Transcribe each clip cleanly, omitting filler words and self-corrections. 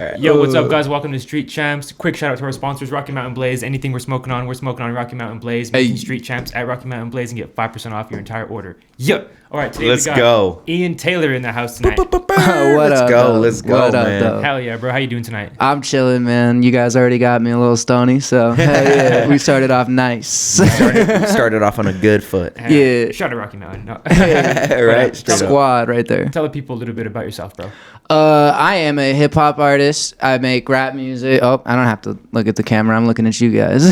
Right. Yo, what's up, guys? Welcome to Street Champs. Quick shout out to our sponsors, Rocky Mountain Blaze. Anything we're smoking on Rocky Mountain Blaze. Making Street Champs at Rocky Mountain Blaze and get 5% off your entire order. Yeah. All right, today Let's we got go. Ian Taylor in the house tonight. Let's go, man. Hell yeah, bro. How you doing tonight? I'm chilling, man. You guys already got me a little stony, so hey, we started off nice. Started off on a good foot. Yeah. Shout out to Rocky Mountain. No. Right? Squad right there. Tell the people a little bit about yourself, bro. I am a hip hop artist. I make rap music. Oh, I don't have to look at the camera. I'm looking at you guys.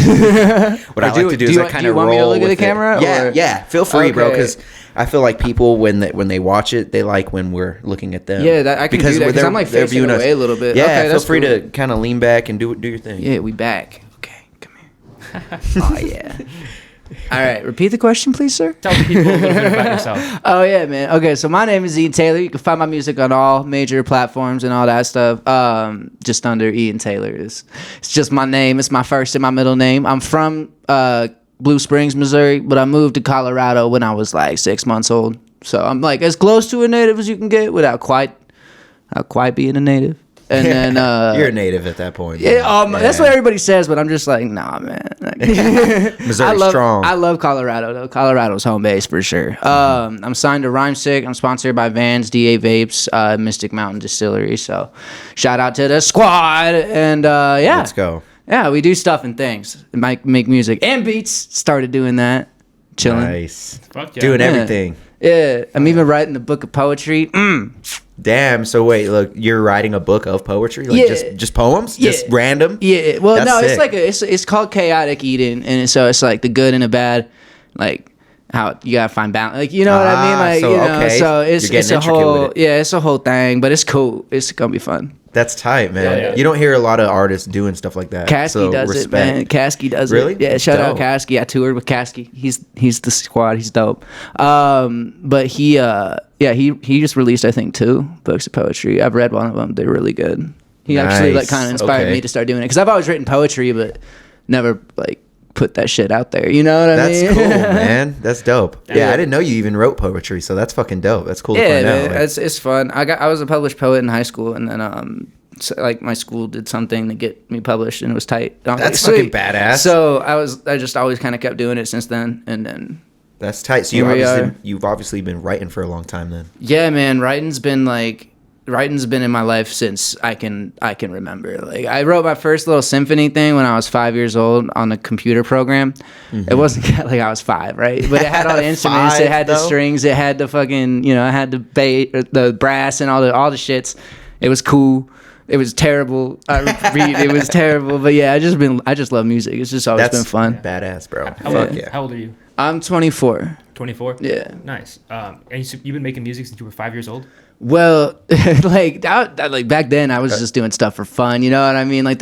What I like to do is I kind of roll. Do you want me to look at the it. camera? Yeah. Feel free, bro, Okay. because I feel like people when they watch it, they like when we're looking at them. Yeah, I can do that because I'm like facing away a little bit. Yeah, okay, feel free to kind of lean back and do your thing. Yeah, we back. Okay, come here. Oh yeah. All right, repeat the question, please, sir. Tell the people a little bit about yourself. Oh yeah, man. Okay, so my name is Ian Taylor. You can find my music on all major platforms and all that stuff. Just under Ian Taylor. It's just my name. It's my first and my middle name. I'm from Blue Springs, Missouri, but I moved to Colorado when I was like 6 months old. So I'm like as close to a native as you can get without quite being a native. And then you're a native at that point. Yeah, that's what everybody says, but I'm just like, nah, man. Missouri strong. I love Colorado though. Colorado's home base for sure. I'm signed to Rhyme Sick. I'm sponsored by Vans, DA Vapes, Mystic Mountain Distillery. So shout out to the squad. And yeah, Let's go. Yeah, we do stuff and things. Make music and beats. Started doing that. Chilling. Nice. Fuck yeah. Doing everything. Yeah, I'm even writing a book of poetry. Damn. So wait, look, you're writing a book of poetry, like Yeah. just poems, Yeah. just random. Yeah, well, That's no, it's sick. like it's called Chaotic Eating, and so it's like the good and the bad, like how you gotta find balance, like you know what I mean, like so, you know, okay. so it's You're getting a intricate whole with it. it's a whole thing, but it's cool. It's gonna be fun. That's tight, man. Yeah. You don't hear a lot of artists doing stuff like that. Kasky so does respect. it, man. Kasky does Really? it. Yeah, shout out Dope. Kasky. I toured with Kasky. He's the squad. He's dope. But he just released I think 2 books of poetry. I've read one of them. They're really good. He actually like Nice. kind of inspired Okay. me to start doing it because I've always written poetry, but never like put that shit out there. You know what I mean? That's cool, man. That's dope. Yeah, Yeah. I didn't know you even wrote poetry, so that's fucking dope. That's cool to Yeah, find man, out. Like, it's fun. I was a published poet in high school, and then so, like my school did something to get me published, and it was tight. I was That's like, fucking sweet. badass. So I just always kind of kept doing it since then, and then that's tight. So Here we are. you've obviously been writing for a long time then. yeah, man, writing's been in my life since I can remember. Like I wrote my first little symphony thing when I was 5 years old on a computer program. It wasn't like I was 5, right? But it had all the instruments. It 5, had the though? strings. It had the fucking it had the bass, the brass, and all the shits. It was cool. It was terrible. It was terrible. But yeah, I just love music. It's just always been fun. Badass, bro. How, Fuck yeah. how old are you? I'm 24. 24? Yeah. Nice. And you've been making music since you were 5 years old? Well, like back then, I was just doing stuff for fun. You know what I mean? Like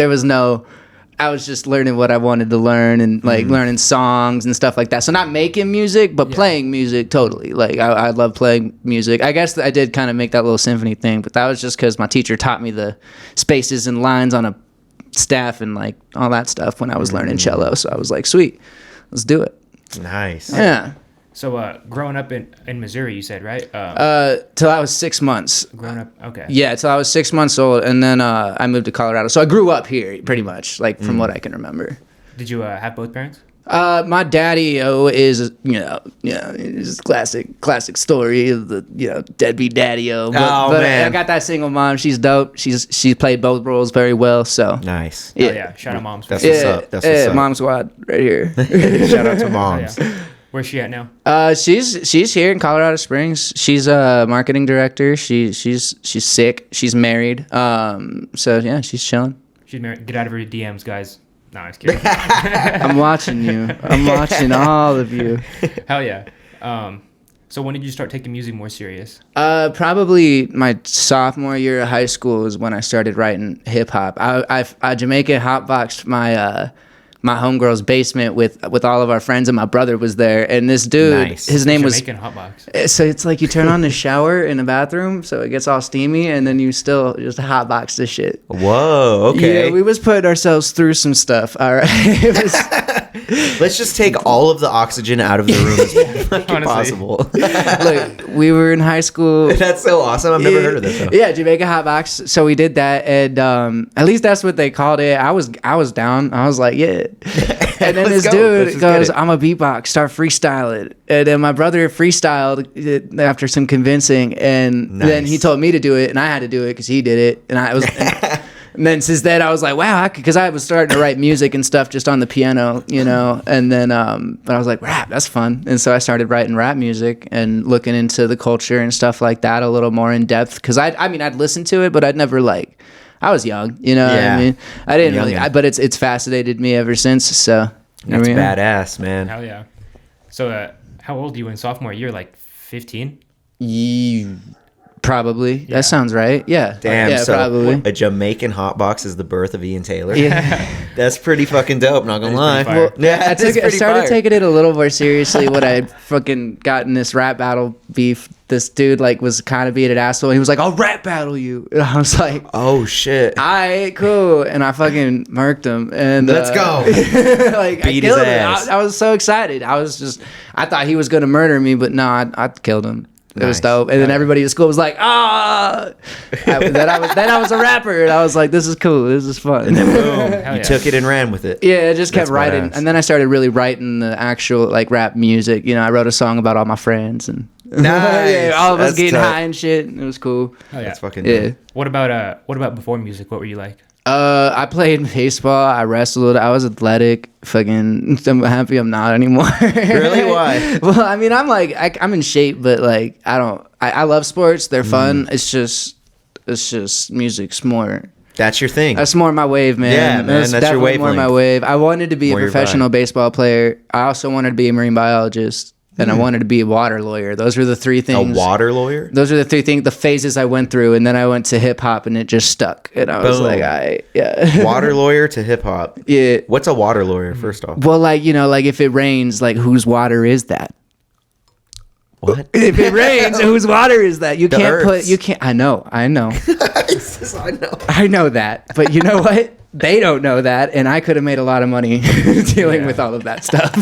I was just learning what I wanted to learn and like learning songs and stuff like that. So not making music, but playing music totally. Like I love playing music. I guess I did kind of make that little symphony thing, but that was just because my teacher taught me the spaces and lines on a staff and like all that stuff when I was learning cello. So I was like, sweet, let's do it. Nice. Yeah. So growing up in Missouri, you said, right? Till I was 6 months. Growing up, okay. Yeah, till I was 6 months old, and then I moved to Colorado. So I grew up here, pretty much, like from what I can remember. Did you have both parents? My daddy is it's classic story of the deadbeat daddy-o. But man. I got that single mom. She's dope. She played both roles very well. So Nice. yeah, Yeah. Shout out moms. That's what's up. That's what's up. Mom squad right here. Shout out to Oh, moms. yeah. Where's she at now? She's here in Colorado Springs. She's a marketing director. She's sick. She's married. So yeah, she's chilling. She's married. Get out of her DMs, guys. No, I was kidding. I'm watching you. I'm watching all of you. Hell yeah. So when did you start taking music more serious? Probably my sophomore year of high school is when I started writing hip hop. I Jamaican hotboxed my homegirl's basement with all of our friends, and my brother was there. And this dude, Nice. his name was. Jamaican hotbox. So it's like you turn on the shower in the bathroom, so it gets all steamy, and then you still just hotbox this shit. Whoa. Okay. Yeah, we was putting ourselves through some stuff. All right. It was, Let's just take all of the oxygen out of the room as fucking Honestly. possible. look, we were in high school. That's so awesome. I've never heard of this. Though. Yeah, Jamaica Hotbox. So we did that, and at least that's what they called it. I was down. I was like, yeah. And then this dude goes, "I'm a beatbox. Start freestyling." And then my brother freestyled it after some convincing, and then he told me to do it, and I had to do it because he did it, and I was. And then since then, I was like, wow, because I was starting to write music and stuff just on the piano, you know. And then, but I was like, rap, that's fun. And so I started writing rap music and looking into the culture and stuff like that a little more in depth. Because I mean, I'd listen to it, but I'd never I was young, you know what I mean? I didn't really, but it's fascinated me ever since. So that's badass, man. Hell yeah. So how old are you in sophomore year? Like 15? Probably. Yeah. That sounds right. Yeah. Damn. Yeah, so probably. A Jamaican hotbox is the birth of Ian Taylor. Yeah. That's pretty fucking dope. Not gonna lie. Well, yeah, I started taking it a little more seriously when I had fucking gotten this rap battle beef. This dude was kind of being an asshole. And he was like, "I'll rap battle you." And I was like, "Oh shit! All right, cool." And I fucking murked him. And let's go. I killed him. I was so excited. I thought he was gonna murder me, but no, I killed him. It was dope. And then everybody at school was like, ah. Then I was a rapper, and I was like, this is cool. This is fun. And then boom, you took it and ran with it. Yeah, I just kept writing. And then I started really writing the actual rap music. You know, I wrote a song about all my friends and all of us getting high and shit. And it was cool. Oh, yeah. That's fucking dope. What about before music? What were you like? I played baseball. I wrestled. I was athletic. Fucking, I'm happy I'm not anymore. Really? Why? Well, I mean, I'm in shape, but I love sports. They're fun. It's just music's more. That's your thing. That's more my wave, man. Yeah, man. That's your wavelength. More my wave. I wanted to be a professional baseball player. I also wanted to be a marine biologist. And I wanted to be a water lawyer. Those were the three things. A water lawyer? Those are the three things, the phases I went through. And then I went to hip hop and it just stuck. And I was like, yeah. Water lawyer to hip hop. Yeah. What's a water lawyer, first off? Well, if it rains, whose water is that? What? If it rains, whose water is that? You can't I know. I know. I know that. But you know what? They don't know that. And I could have made a lot of money dealing with all of that stuff.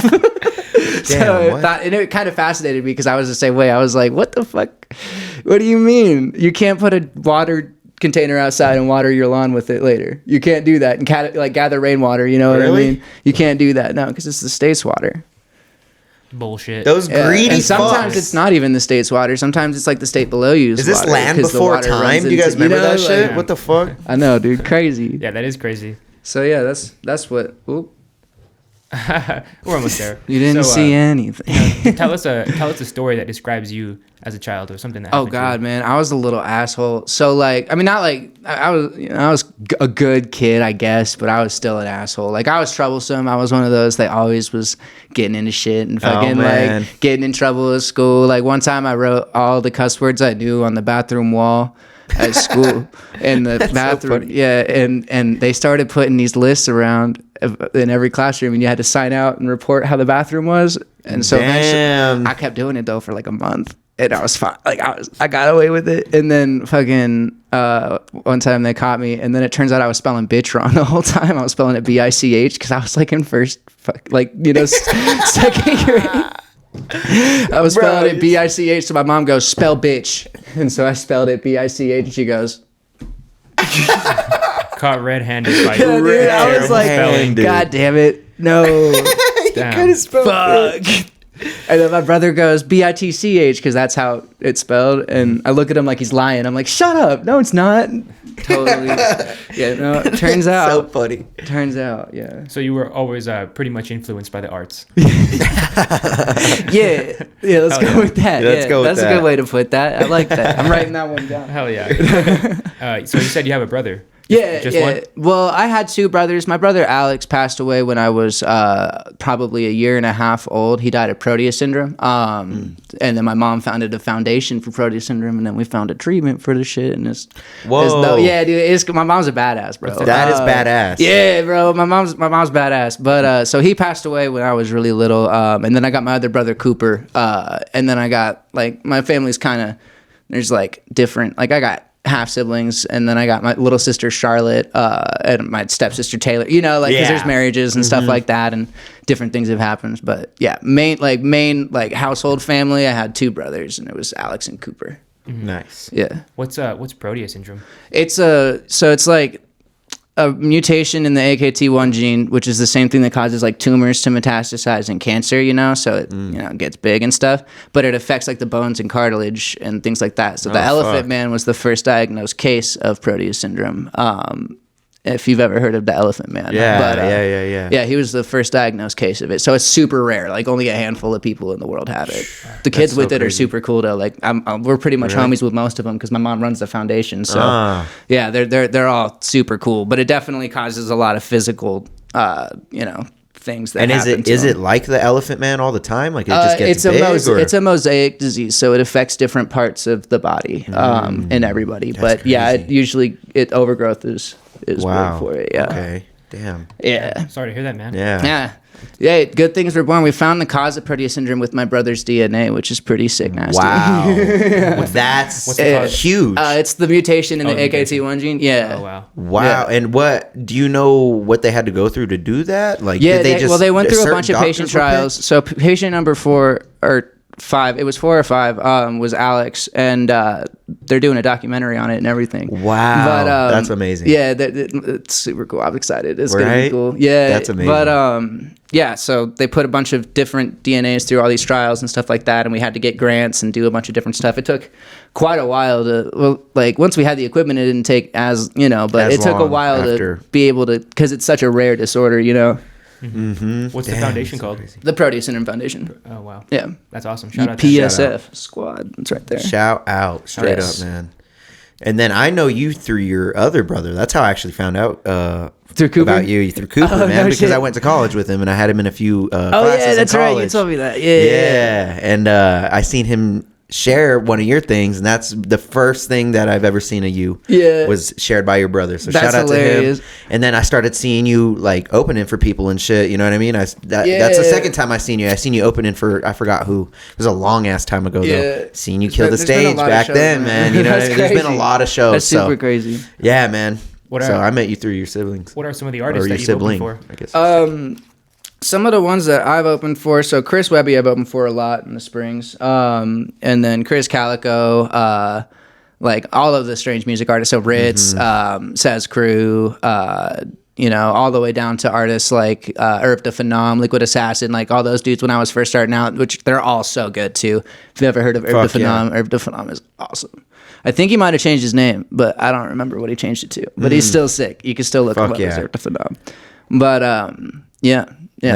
And it kind of fascinated me because I was the same way. I was like, what the fuck? What do you mean? You can't put a water container outside and water your lawn with it later. You can't do that and gather rainwater. You know what I mean? You can't do that. No, because it's the state's water. Bullshit. Those greedy and sometimes it's not even the state's water. Sometimes it's the state below you. Is this land before time? Do you guys remember that shit? What the fuck? I know, dude. Crazy. Yeah, that is crazy. So yeah, that's what. Oop. We're almost there. You didn't see anything. Tell us a story that describes you as a child or something that happened. Oh God, man, I was a little asshole. So I was a good kid, I guess, but I was still an asshole. I was troublesome. I was one of those that always was getting into shit and fucking getting in trouble at school. One time I wrote all the cuss words I knew on the bathroom wall at school in the bathroom. So and they started putting these lists around in every classroom, and you had to sign out and report how the bathroom was. And so eventually, I kept doing it though for a month, and I was fine. I got away with it. And then fucking one time they caught me, and then it turns out I was spelling bitch wrong the whole time. I was spelling it B-I-C-H because I was in first second grade. I was spelling it B-I-C-H, so my mom goes, spell bitch. And so I spelled it B-I-C-H, and she goes, caught red-handed by dude, I was like, spelling. God damn it. No. You could have spelled fuck. And then my brother goes, B-I-T-C-H, because that's how it's spelled. And I look at him like he's lying. I'm like, shut up. No, it's not. Totally. Yeah, no, it turns out. So funny. Turns out, yeah. So you were always pretty much influenced by the arts. Yeah, let's go with that. That's a good way to put that. I like that. I'm writing that one down. Hell yeah. So you said you have a brother. Just one? Well, I had two brothers. My brother Alex passed away when I was probably a year and a half old. He died of Proteus syndrome. And then my mom founded a foundation for Proteus syndrome, and then we found a treatment for the shit. And yeah, dude, my mom's a badass, bro. That is badass. Yeah, bro, my mom's badass. But so he passed away when I was really little. And then I got my other brother Cooper. And then I got my family's kind of there's different. I got half siblings, and then I got my little sister Charlotte, and my stepsister Taylor. You know, like because there's marriages and stuff like that, and different things have happened. But yeah, main household family. I had 2 brothers, and it was Alex and Cooper. Nice. Yeah. What's Proteus syndrome? It's it's like a mutation in the AKT1 gene, which is the same thing that causes like tumors to metastasize in cancer, you know, so it it gets big and stuff, but it affects like the bones and cartilage and things like that. So the Elephant Man was the first diagnosed case of Proteus syndrome. If you've ever heard of the Elephant Man. Yeah, he was the first diagnosed case of it. So it's super rare. Like only a handful of people in the world have it. The kids with it are super cool though. Like we're pretty much homies with most of them because my mom runs the foundation. So yeah, they're all super cool. But it definitely causes a lot of physical, things that happen. And is it like the Elephant Man all the time? Like it just gets big? It's a mosaic disease, so it affects different parts of the body in everybody. But crazy. Yeah, it overgrowth is big for it. Yeah. Okay. Damn. Yeah. Sorry to hear that, man. Yeah. Yeah, good things were born. We found the cause of Proteus syndrome with my brother's DNA, which is pretty sick, nasty. Wow. What's the cause? Huge. It's the mutation in the AKT1 gene. Yeah. Oh, wow. Wow. Yeah. And do you know what they had to go through to do that? Like, yeah, did they went through a bunch of patient trials. So patient number 4 or 5, it was 4 or 5, was Alex, and they're doing a documentary on it and everything. Wow. But, that's amazing. Yeah, it's super cool. I'm excited. It's going to be cool. Yeah. That's amazing. But, yeah, so they put a bunch of different DNAs through all these trials and stuff like that, and we had to get grants and do a bunch of different stuff. It took quite a while once we had the equipment, it didn't take but it took a while to be able to, because it's such a rare disorder, you know. Mm-hmm. What's the foundation called? The Proteus Syndrome Foundation. Oh, wow. Yeah. That's awesome. Shout out to PSF squad. It's right there. Shout out. Straight up, man. And then I know you through your other brother. That's how I actually found out through Cooper? About you. Through Cooper, man. Because I went to college with him and I had him in a few classes yeah, that's in college. right. You told me that. Yeah. And I seen him share one of your things, and that's the first thing that I've ever seen of you was shared by your brother. So that's shout out hilarious. To him. And then I started seeing you like opening for people and shit, you know what I mean? That's the second time I seen you. I seen you opening for, I forgot who. It was a long ass time ago though. Seeing you kill the stage back then, man. You know, there's been a lot of shows. That's super crazy. Yeah, man. So I met you through your siblings. What are some of the artists that you've opened for? I guess. Some of the ones that I've opened for, so Chris Webby I've opened for a lot in the Springs, and then Chris Calico, like all of the strange music artists, so Ritz, Saz Crew, all the way down to artists like Herb the Phenom, Liquid Assassin, like all those dudes when I was first starting out, which they're all so good too. If you've ever heard of Herb the Phenom, Herb the Phenom is awesome. I think he might have changed his name, but I don't remember what he changed it to. But he's still sick. You can still look him up as Herb the Phenom. But yeah.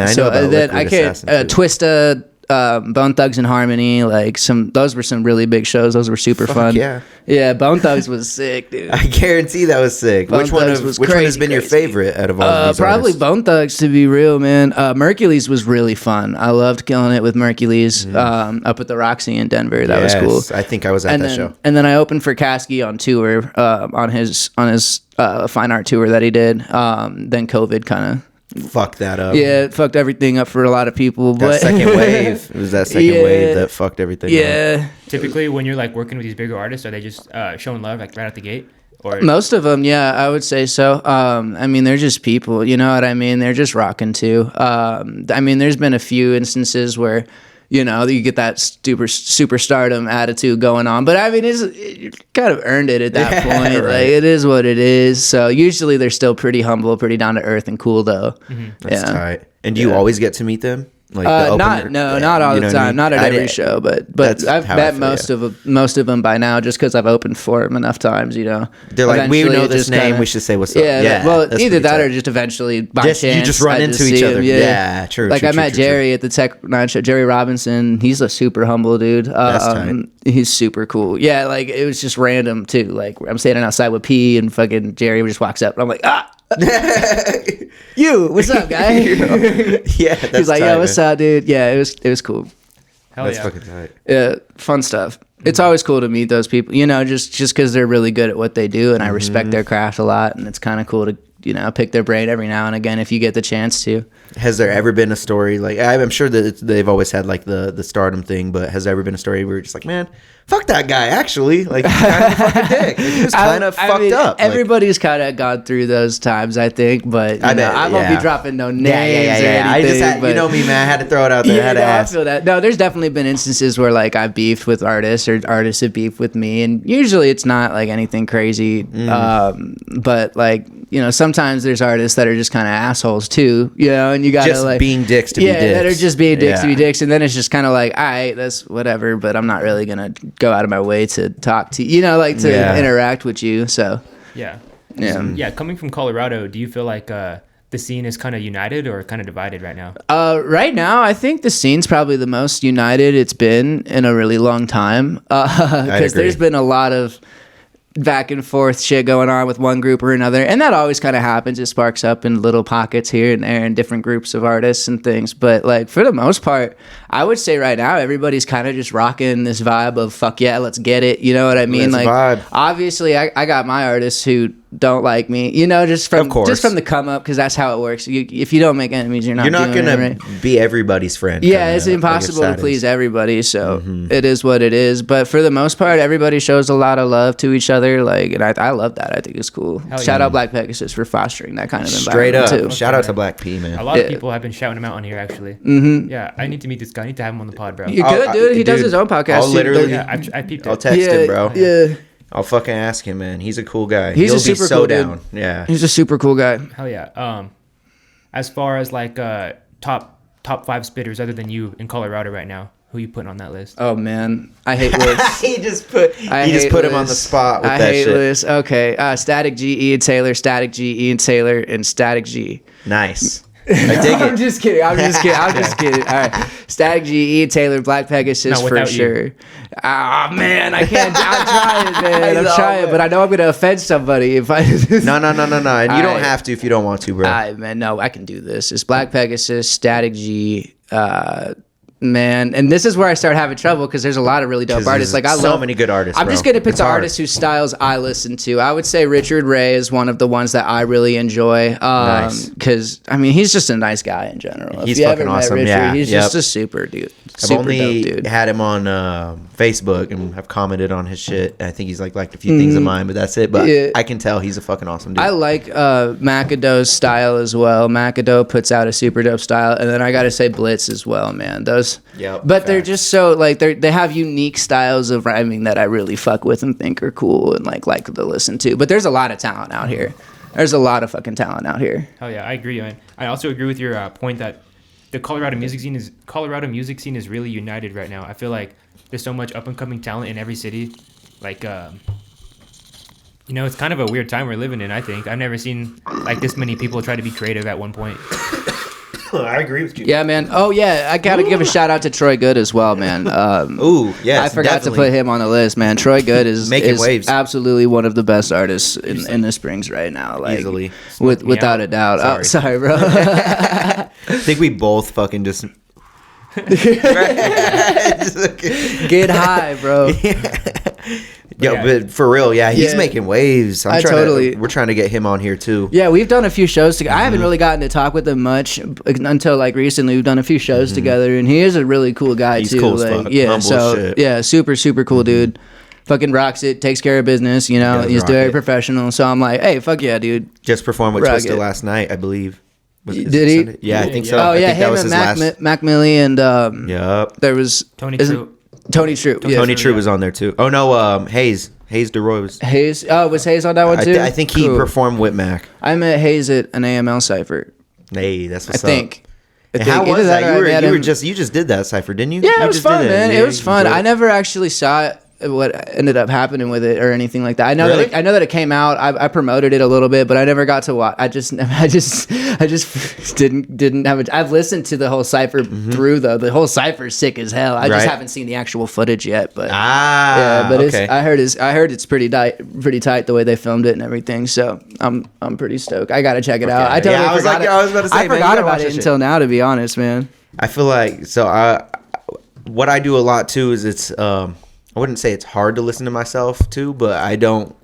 So then I can't Twista, Bone Thugs and Harmony, like those were some really big shows. Those were super fun. Yeah, Bone Thugs was sick, dude. I guarantee that was sick. Which one has been your favorite out of all these probably artists? Bone Thugs, to be real, man. Mercules was really fun. I loved killing it with Mercules up at the Roxy in Denver. That was cool. I think I was at that show. And then I opened for Kasky on tour, on his fine art tour that he did. Then COVID kind of fucked that up. Yeah, it fucked everything up for a lot of people. That second wave. It was that second wave that fucked everything up. Typically, when you're like working with these bigger artists, are they just showing love like right out the gate? Or most of them, yeah, I would say so. I mean, they're just people. You know what I mean? They're just rocking too. I mean, there's been a few instances where, you get that superstardom attitude going on. But I mean, you kind of earned it at that point. Right. Like, it is what it is. So usually they're still pretty humble, pretty down to earth and cool though. That's tight. And do you always get to meet them? Like not all the time, not at every show, but I've met most of them by now just because I've opened for them enough times. They're like, we know this name, we should say what's up. Well, either that or just eventually by chance you just run into each other. Yeah, true. Like I met Jerry at the Tech 9 show. Jerry Robinson, he's a super humble dude. That's tight. He's super cool. Yeah, like it was just random too. Like I'm standing outside with P and fucking Jerry just walks up and I'm like, you, what's up, guy? That's he's like, tight, what's up, dude? Yeah, it was cool. That's fucking tight. Yeah, fun stuff. It's always cool to meet those people, just because they're really good at what they do, and I respect their craft a lot, and it's kind of cool to pick their brain every now and again if you get the chance to. Has there ever been a story, like, I'm sure that they've always had like the stardom thing, but has there ever been a story where you're just like, man, fuck that guy, actually, like, he's kind of a fucking dick, like, he was kind of fucked up. Everybody's kind of gone through those times, I think, but I won't be dropping no names or anything. I just had, you know me, man, I had to throw it out there. I feel that. No, there's definitely been instances where like I beefed with artists or artists have beefed with me, and usually it's not like anything crazy, but like, sometimes there's artists that are just kind of assholes too, and you gotta just being dicks to be dicks. That are just being dicks to be dicks, and then it's just kind of like, all right, that's whatever, but I'm not really gonna go out of my way to talk to you, to interact with you. So coming from Colorado, do you feel like the scene is kind of united or kind of divided right now? Right now, I think the scene's probably the most united it's been in a really long time, because there's been a lot of back and forth shit going on with one group or another, and that always kind of happens. It sparks up in little pockets here and there in different groups of artists and things, but like for the most part, I would say right now everybody's kind of just rocking this vibe of fuck yeah, let's get it, you know what I mean? Let's like vibe. Obviously I got my artists who don't like me, just from the come up, because that's how it works. If you don't make enemies, you're not gonna be everybody's friend. Yeah, it's impossible to please everybody, so it is what it is. But for the most part, everybody shows a lot of love to each other, like, and I love that. I think it's cool. Shout out Black Pegasus for fostering that kind of environment too. Shout out to Black P, man. A lot of people have been shouting him out on here, actually. Yeah, I need to meet this guy. I need to have him on the pod, bro. You could, dude. He does his own podcast. I'll literally, I peeped it. I'll text him, bro. Yeah. I'll fucking ask him, man. He's a cool guy. He's a super cool dude. Yeah. He's a super cool guy. Hell yeah. As far as like top 5 spitters other than you in Colorado right now, who you putting on that list? Oh man, I hate lists. he just put him on the spot with that shit. I hate lists. Okay, Static G, Ian Taylor, Static G, Ian Taylor, and Static G. Nice. I dig it. I'm just kidding. All right. Static G, Ian Taylor, Black Pegasus for sure. Ah, man, I can't. I'm trying, man. I'm trying, but I know I'm going to offend somebody if I. No. And you don't have to if you don't want to, bro. Man, no, I can do this. It's Black Pegasus, Static G, man, and this is where I start having trouble because there's a lot of really dope artists. Like, I love so many good artists. I'm just gonna pick the artists whose styles I listen to. I would say Richard Ray is one of the ones that I really enjoy. Nice. Because I mean, he's just a nice guy in general. He's fucking awesome. Richard, he's just a super dude. I've only had him on Facebook and have commented on his shit. I think he's liked a few things of mine, but that's it. But I can tell he's a fucking awesome dude. I like McAdoo's style as well. McAdoo puts out a super dope style, and then I gotta say Blitz as well, man. But they're just so like they have unique styles of rhyming that I really fuck with and think are cool and like to listen to. But there's a lot of talent out here. There's a lot of fucking talent out here. Oh yeah, I agree, man. I also agree with your point that the Colorado music scene is really united right now. I feel like there's so much up and coming talent in every city. Like it's kind of a weird time we're living in. I think I've never seen like this many people try to be creative at one point. I agree with you. Yeah, man. Oh, yeah. I got to give a shout out to Troy Good as well, man. Yes, I forgot to put him on the list, man. Troy Good is waves. Absolutely one of the best artists in the Springs right now. Like, easily. Without a doubt. Sorry, bro. I think we both fucking just... Get high, bro. But for real, he's making waves. We're trying to get him on here too. Yeah, we've done a few shows together. I haven't really gotten to talk with him much until like recently. We've done a few shows together, and he is a really cool guy too. Cool as fuck. Super cool dude. Fucking rocks it, takes care of business. He's very professional. So I'm like, hey, fuck yeah, dude. Just performed with Twista last night, I believe. Did he? Sunday? Yeah, I think so. Oh yeah, him and Mac Millie and there was Tony True. Tony True. Tony True was on there too. Oh no, Hayes DeRoy. Hayes. Oh, was Hayes on that one too? I think he performed with Mac. I met Hayes at an AML cipher. Hey, that's what's up. I think. How was that? You just did that cipher, didn't you? Yeah, it was fun, man. It was fun. I never actually saw what ended up happening with it or anything like that. I know that it came out. I promoted it a little bit, but I never got to watch. I just didn't have it. I've listened to the whole cipher through though. The whole cipher is sick as hell. I just haven't seen the actual footage yet. But okay. I heard it's pretty tight the way they filmed it and everything. So I'm pretty stoked. I gotta check it out. I was about to say, I forgot about it until now, to be honest, man. I feel like what I do a lot too is it's I wouldn't say it's hard to listen to myself too, but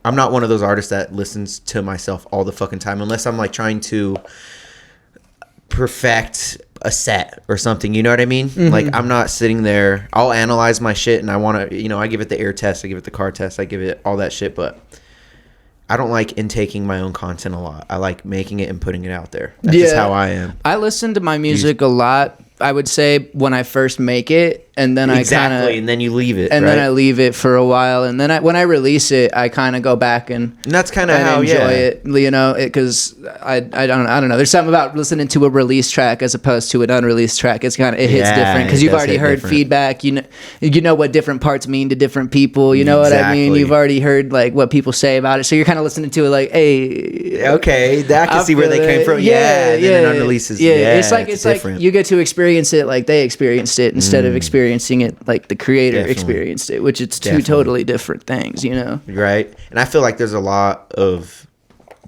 I'm not one of those artists that listens to myself all the fucking time unless I'm like trying to perfect a set or something, you know what I mean? Like I'm not sitting there. I'll analyze my shit and I want to, I give it the ear test, I give it the car test, I give it all that shit, but I don't like intaking my own content a lot. I like making it and putting it out there. That's just how I am. I listen to my music a lot, I would say, when I first make it, and then I kind of, and then you leave it, and then I leave it for a while, and then when I release it, I kind of go back and that's kind of how enjoy it, because I don't know. There's something about listening to a release track as opposed to an unreleased track. It hits different because you've already heard feedback. You know what different parts mean to different people. You know what I mean? You've already heard like what people say about it, so you're kind of listening to it like, hey, okay, I can see where they came from. Yeah, and then it unreleases. Yeah, it's like you get to experience it like they experienced it instead of experiencing it like the creator experienced it, which it's two totally different things, right? And I feel like there's a lot of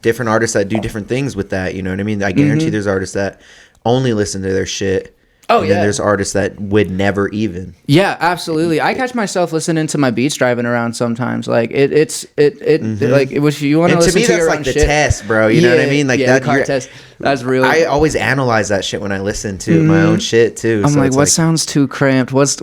different artists that do different things with that, you know what I mean? I guarantee there's artists that only listen to their shit. And then there's artists that would never even. Yeah, absolutely. I catch myself listening to my beats driving around sometimes. Like it's like if you want to listen to your own like the test, bro. You know what I mean? Like that the car test. That's real. I always analyze that shit when I listen to my own shit too. I'm like, what sounds too cramped? What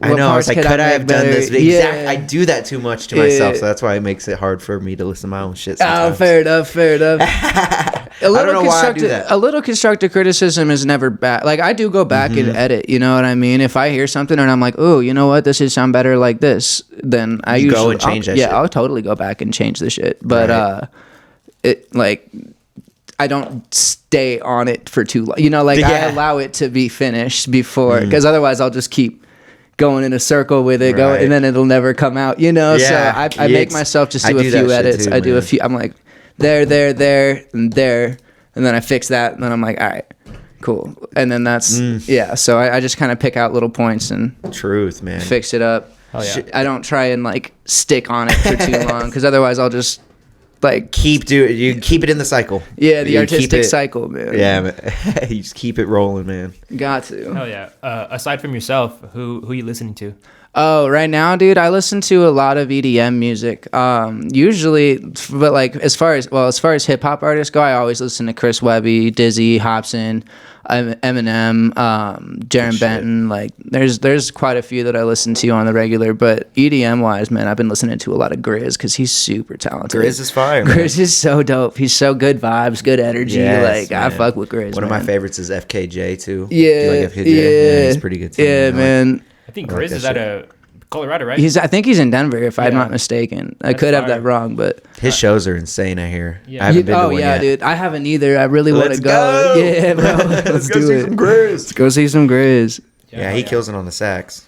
I know. I was like, could I have done this? Exactly. I do that too much to myself, so that's why it makes it hard for me to listen to my own shit sometimes. Oh, fair enough. I don't know why I do that. A little constructive criticism is never bad. Like I do go back and edit. You know what I mean? If I hear something and I'm like, oh, you know what, this should sound better like this, then I usually go and change that shit. Yeah, I'll totally go back and change the shit. But it like I don't stay on it for too long. I allow it to be finished before, because otherwise I'll just keep going in a circle with it, and then it'll never come out. So I make myself just do a few edits. I do a few. I'm like there, and there, and then I fix that, and then I'm like, all right, cool, and then that's So I just kind of pick out little points and truth, man, fix it up. Oh, yeah. I don't try and like stick on it for too long, because otherwise I'll just like keep it in the cycle. Yeah, the artistic cycle, man. Yeah, man. You just keep it rolling, man. Got to. Oh yeah. Aside from yourself, who you listening to? Oh, right now, dude, I listen to a lot of EDM music. Usually, but like as far as hip hop artists go, I always listen to Chris Webby, Dizzy, Hobson, Eminem, Jaron Benton. Like there's quite a few that I listen to on the regular. But EDM wise, man, I've been listening to a lot of Grizz because he's super talented. Grizz is fire. Grizz is so dope. He's so good vibes, good energy. Yes, I fuck with Grizz. One of my favorites is FKJ too. Yeah, do you like FKJ? Yeah, he's pretty good too. Yeah, man. I think Grizz is out of Colorado, right? I think he's in Denver, if I'm not mistaken. I could have that wrong, but his shows are insane. I hear. Yeah. I haven't been to one yet. Dude, I haven't either. I really want to go. Yeah, bro. Let's go see some Grizz. Let's go see some Grizz. Yeah, he kills it on the sax.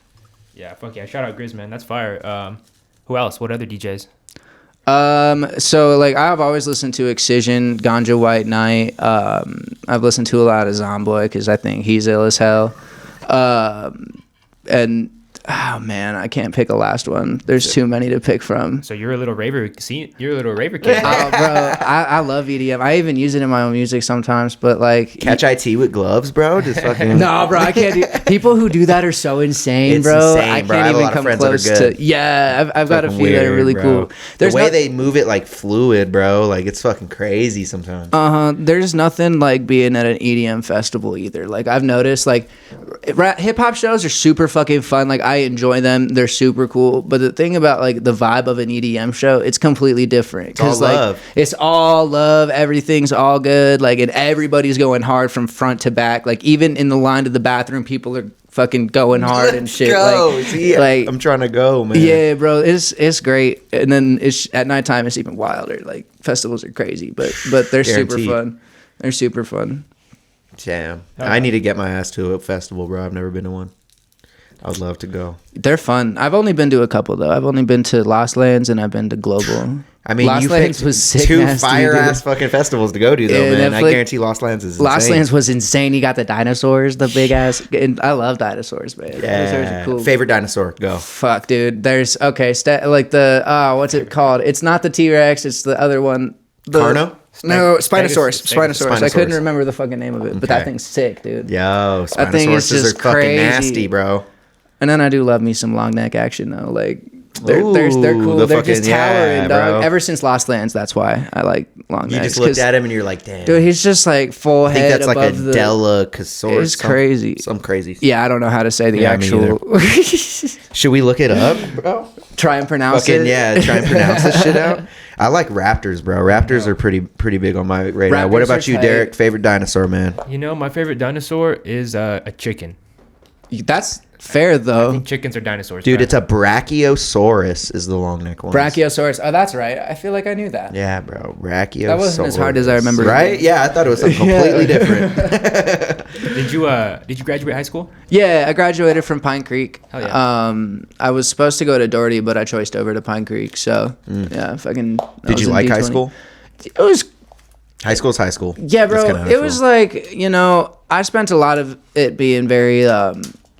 Yeah, fuck yeah! Shout out Grizz, man. That's fire. Who else? What other DJs? So like I've always listened to Excision, Ganja White Knight. I've listened to a lot of Zomboy because I think he's ill as hell. And oh man, I can't pick a last one. There's too many to pick from. So you're a little raver. You're a little raver kid. Oh, bro, I love EDM. I even use it in my own music sometimes. But like, catch IT with gloves, bro. Just fucking. No, bro, I can't do. People who do that are so insane, it's bro. Insane, I bro. can't even come close to. Yeah, I've got a few that are really cool. There's the way they move it like fluid, bro. Like it's fucking crazy sometimes. There's nothing like being at an EDM festival either. Like I've noticed, like hip hop shows are super fucking fun. Like I enjoy them. They're super cool. But the thing about like the vibe of an EDM show, it's completely different. It's all love. It's all love. Everything's all good. Like, and everybody's going hard from front to back. Like even in the line to the bathroom, people are fucking going hard and shit. Like I'm trying to go, man. Yeah, bro. It's great. And then it's at nighttime. It's even wilder. Like festivals are crazy, but they're super fun. They're super fun. Damn. I need to get my ass to a festival, bro. I've never been to one. I would love to go. They're fun. I've only been to a couple though. I've only been to Lost Lands and I've been to Global. I mean, Lost you Lands picked was sick, two nasty, fire-ass fucking festivals to go to, though, man. Netflix, I guarantee Lost Lands is insane. Lost Lands was insane. You got the dinosaurs, the big-ass... And I love dinosaurs, man. Yeah. Dinosaurs are cool. Favorite dinosaur? Go. Fuck, dude. There's... Okay, like the... what's it called? It's not the T-Rex. It's the other one. Carno? No, Spinosaurus. I couldn't remember the fucking name of it, but that thing's sick, dude. Yo, that thing is just are fucking crazy. nasty, bro. And then I do love me some long neck action, though. Like... They're cool. They're just towering, dog. Bro. Ever since Lost Lands, that's why I like long necks. You just looked at him and you're like, damn. Dude, he's just like full head. I think that's like a Delacosaurus. It's crazy. Some crazy. Yeah, I don't know how to say the actual. Should we look it up, bro? Try and pronounce it. Yeah, try and pronounce this shit out. I like raptors, bro. Raptors are pretty big on my radar. What about you, Deryk? Favorite dinosaur, man? You know, my favorite dinosaur is a chicken. That's fair, though. I think chickens are dinosaurs. Dude, it's a Brachiosaurus is the long neck one. Brachiosaurus. Oh, that's right. I feel like I knew that. Yeah, bro. Brachiosaurus. That wasn't as hard as I remember. Right? Yeah, I thought it was something completely different. Did you graduate high school? Yeah, I graduated from Pine Creek. Hell yeah. I was supposed to go to Doherty, but I choiced over to Pine Creek. So, yeah, fucking. Did you like high school? It was. High school's high school. Yeah, bro. It was like, I spent a lot of it being very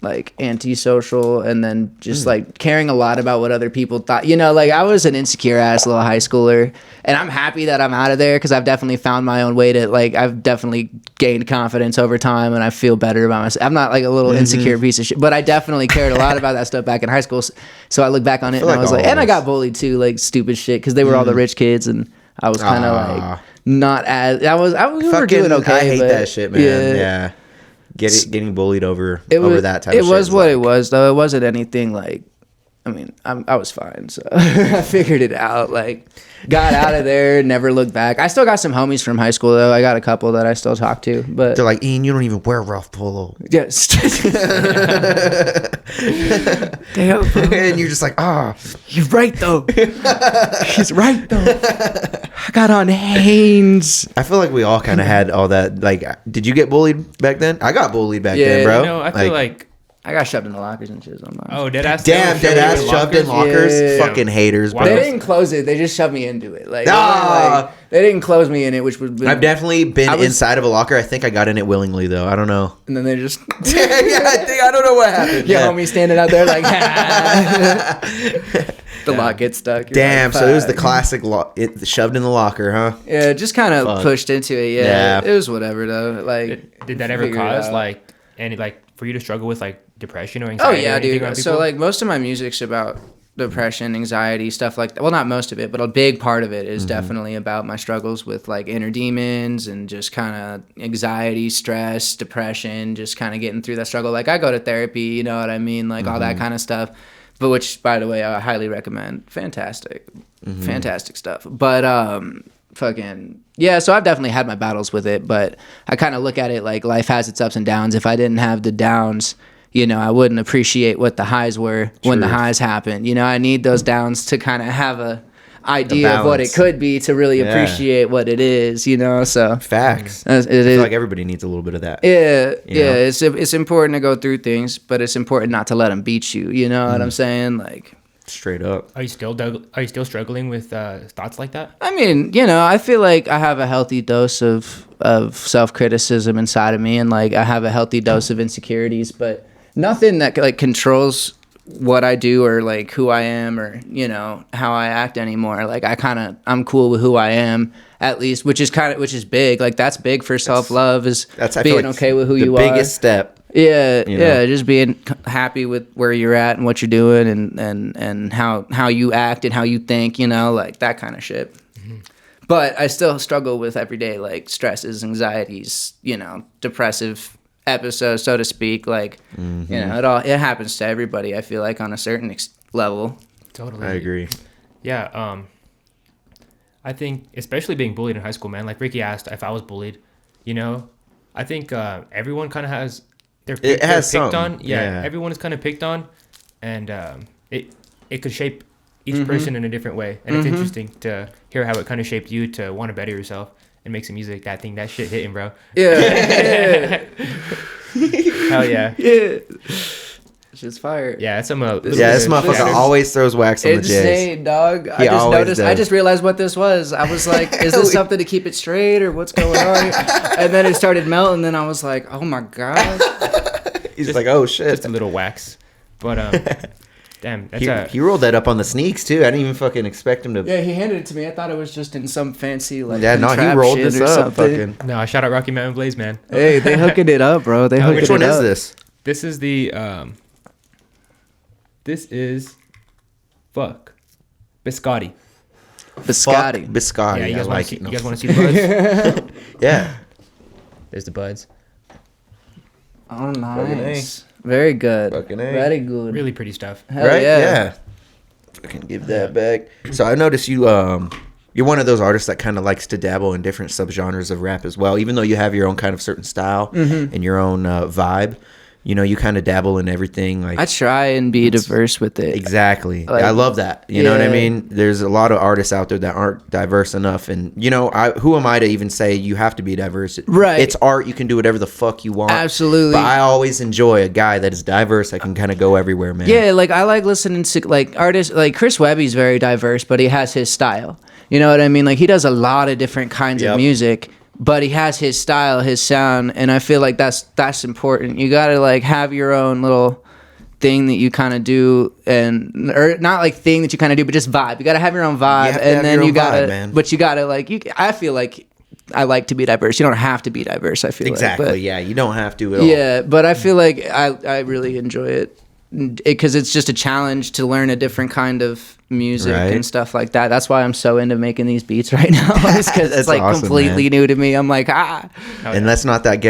like antisocial, and then just like caring a lot about what other people thought. Like I was an insecure ass little high schooler, and I'm happy that I'm out of there because I've definitely found my own way to I've definitely gained confidence over time, and I feel better about myself. I'm not like a little insecure piece of shit, but I definitely cared a lot about that stuff back in high school. So I look back on it and I was like, and I got bullied too, like stupid shit, because they were all the rich kids, and I was kind of like not as we were doing okay. I hate that shit, man. Yeah. Getting bullied over that type of shit. It was what it was, though. It wasn't anything like, I was fine, so I figured it out. Like, got out of there, never looked back. I still got some homies from high school, though. I got a couple that I still talk to, but they're like, Ian, you don't even wear Ralph Polo. Yes. Damn, and you're just like, you're right though. He's right though. I got on Hanes. I feel like we all kind of had all that. Like, did you get bullied back then? I got bullied back then, bro. I feel like I got shoved in the lockers and shit sometimes. Oh, deadass. Damn, deadass shoved in lockers. Yeah. Fucking haters, bro. They didn't close it. They just shoved me into it. Like, they didn't close me in it, which would. I've definitely been inside of a locker. I think I got in it willingly, though. I don't know. And then they just. I don't know what happened. Your homie standing out there like. The lock gets stuck. Damn, so it was the classic shoved in the locker, huh? Yeah, just kind of pushed into it. Yeah, it was whatever though. Like, did that ever cause for you to struggle with depression or anxiety? Oh yeah, dude. So most of my music's about depression, anxiety, stuff like that. Well, not most of it, but a big part of it is definitely about my struggles with inner demons and just kind of anxiety, stress, depression, just kind of getting through that struggle. Like, I go to therapy, you know what I mean? Like all that kind of stuff. But which, by the way, I highly recommend. Fantastic stuff. But so I've definitely had my battles with it, but I kind of look at it like life has its ups and downs. If I didn't have the downs, I wouldn't appreciate what the highs were when the highs happened. I need those downs to kind of have a idea of what it could be to really appreciate what it is, so facts. I feel like everybody needs a little bit of that. It's important to go through things, but it's important not to let them beat you, what I'm saying? Like, straight up. Are you still struggling with thoughts like that? I feel like I have a healthy dose of self-criticism inside of me, and I have a healthy dose of insecurities, but nothing that controls what I do or who I am or how I act anymore. I'm cool with who I am, at least, which is big. That's big for self-love, is being okay with who you are. The biggest step. Yeah, just being happy with where you're at and what you're doing and how you act and how you think, that kind of shit. But I still struggle with everyday stresses, anxieties, depressive episodes, so to speak. It happens to everybody, I feel like, on a certain level. Totally. I agree. Yeah, I think especially being bullied in high school, man. Like Ricky asked if I was bullied, I think everyone kind of has they're picked on. Yeah, everyone is kind of picked on, and it could shape each person in a different way, and it's interesting to hear how it kind of shaped you to want to better yourself and make some music. That shit hitting, bro. Yeah. Hell yeah. Yeah. Shit's fire. Yeah, it's this motherfucker always throws wax on the J's. Insane, dog. I just realized what this was. I was like, is this something to keep it straight or what's going on here? And then it started melting, and then I was like, oh my god. He's like, oh shit. Just a little wax. But damn, he rolled that up on the sneaks too. I didn't even fucking expect him to. Yeah, he handed it to me. I thought it was just in some fancy he rolled this up. Fucking. No, shout out Rocky Mountain Blaze, man. Hey, they hooking it up, bro. Which one is this? This is the This is fuck. Biscotti. Biscotti. Yeah, you guys want to see the buds? Yeah. There's the buds. Oh, nice. Very good. Very good. Really pretty stuff. Hell right? Yeah. Fucking give that back. So I noticed you you're one of those artists that kind of likes to dabble in different subgenres of rap as well, even though you have your own kind of certain style and your own vibe. You know, you kind of dabble in everything. Like I try and be diverse with it. Exactly. Like, I love that. You know what I mean? There's a lot of artists out there that aren't diverse enough. And, you know, who am I to even say you have to be diverse? Right. It's art. You can do whatever the fuck you want. Absolutely. But I always enjoy a guy that is diverse. I can kind of go everywhere, man. Yeah, like I like listening to like artists like Chris Webby's very diverse, but he has his style. You know what I mean? Like he does a lot of different kinds of music. But he has his style, his sound, and I feel like that's important. You gotta like have your own little thing that you kind of do, or not like thing that you kind of do, but just vibe. You gotta have your own vibe, and then you gotta. But you gotta like I feel like I like to be diverse. You don't have to be diverse. I feel exactly. Like, but, yeah, you don't have to at all. Yeah, but I feel like I really enjoy it because it's just a challenge to learn a different kind of music and stuff like that. That's why I'm so into making these beats right now. Because it's like awesome, completely new to me. I'm like, And let's not let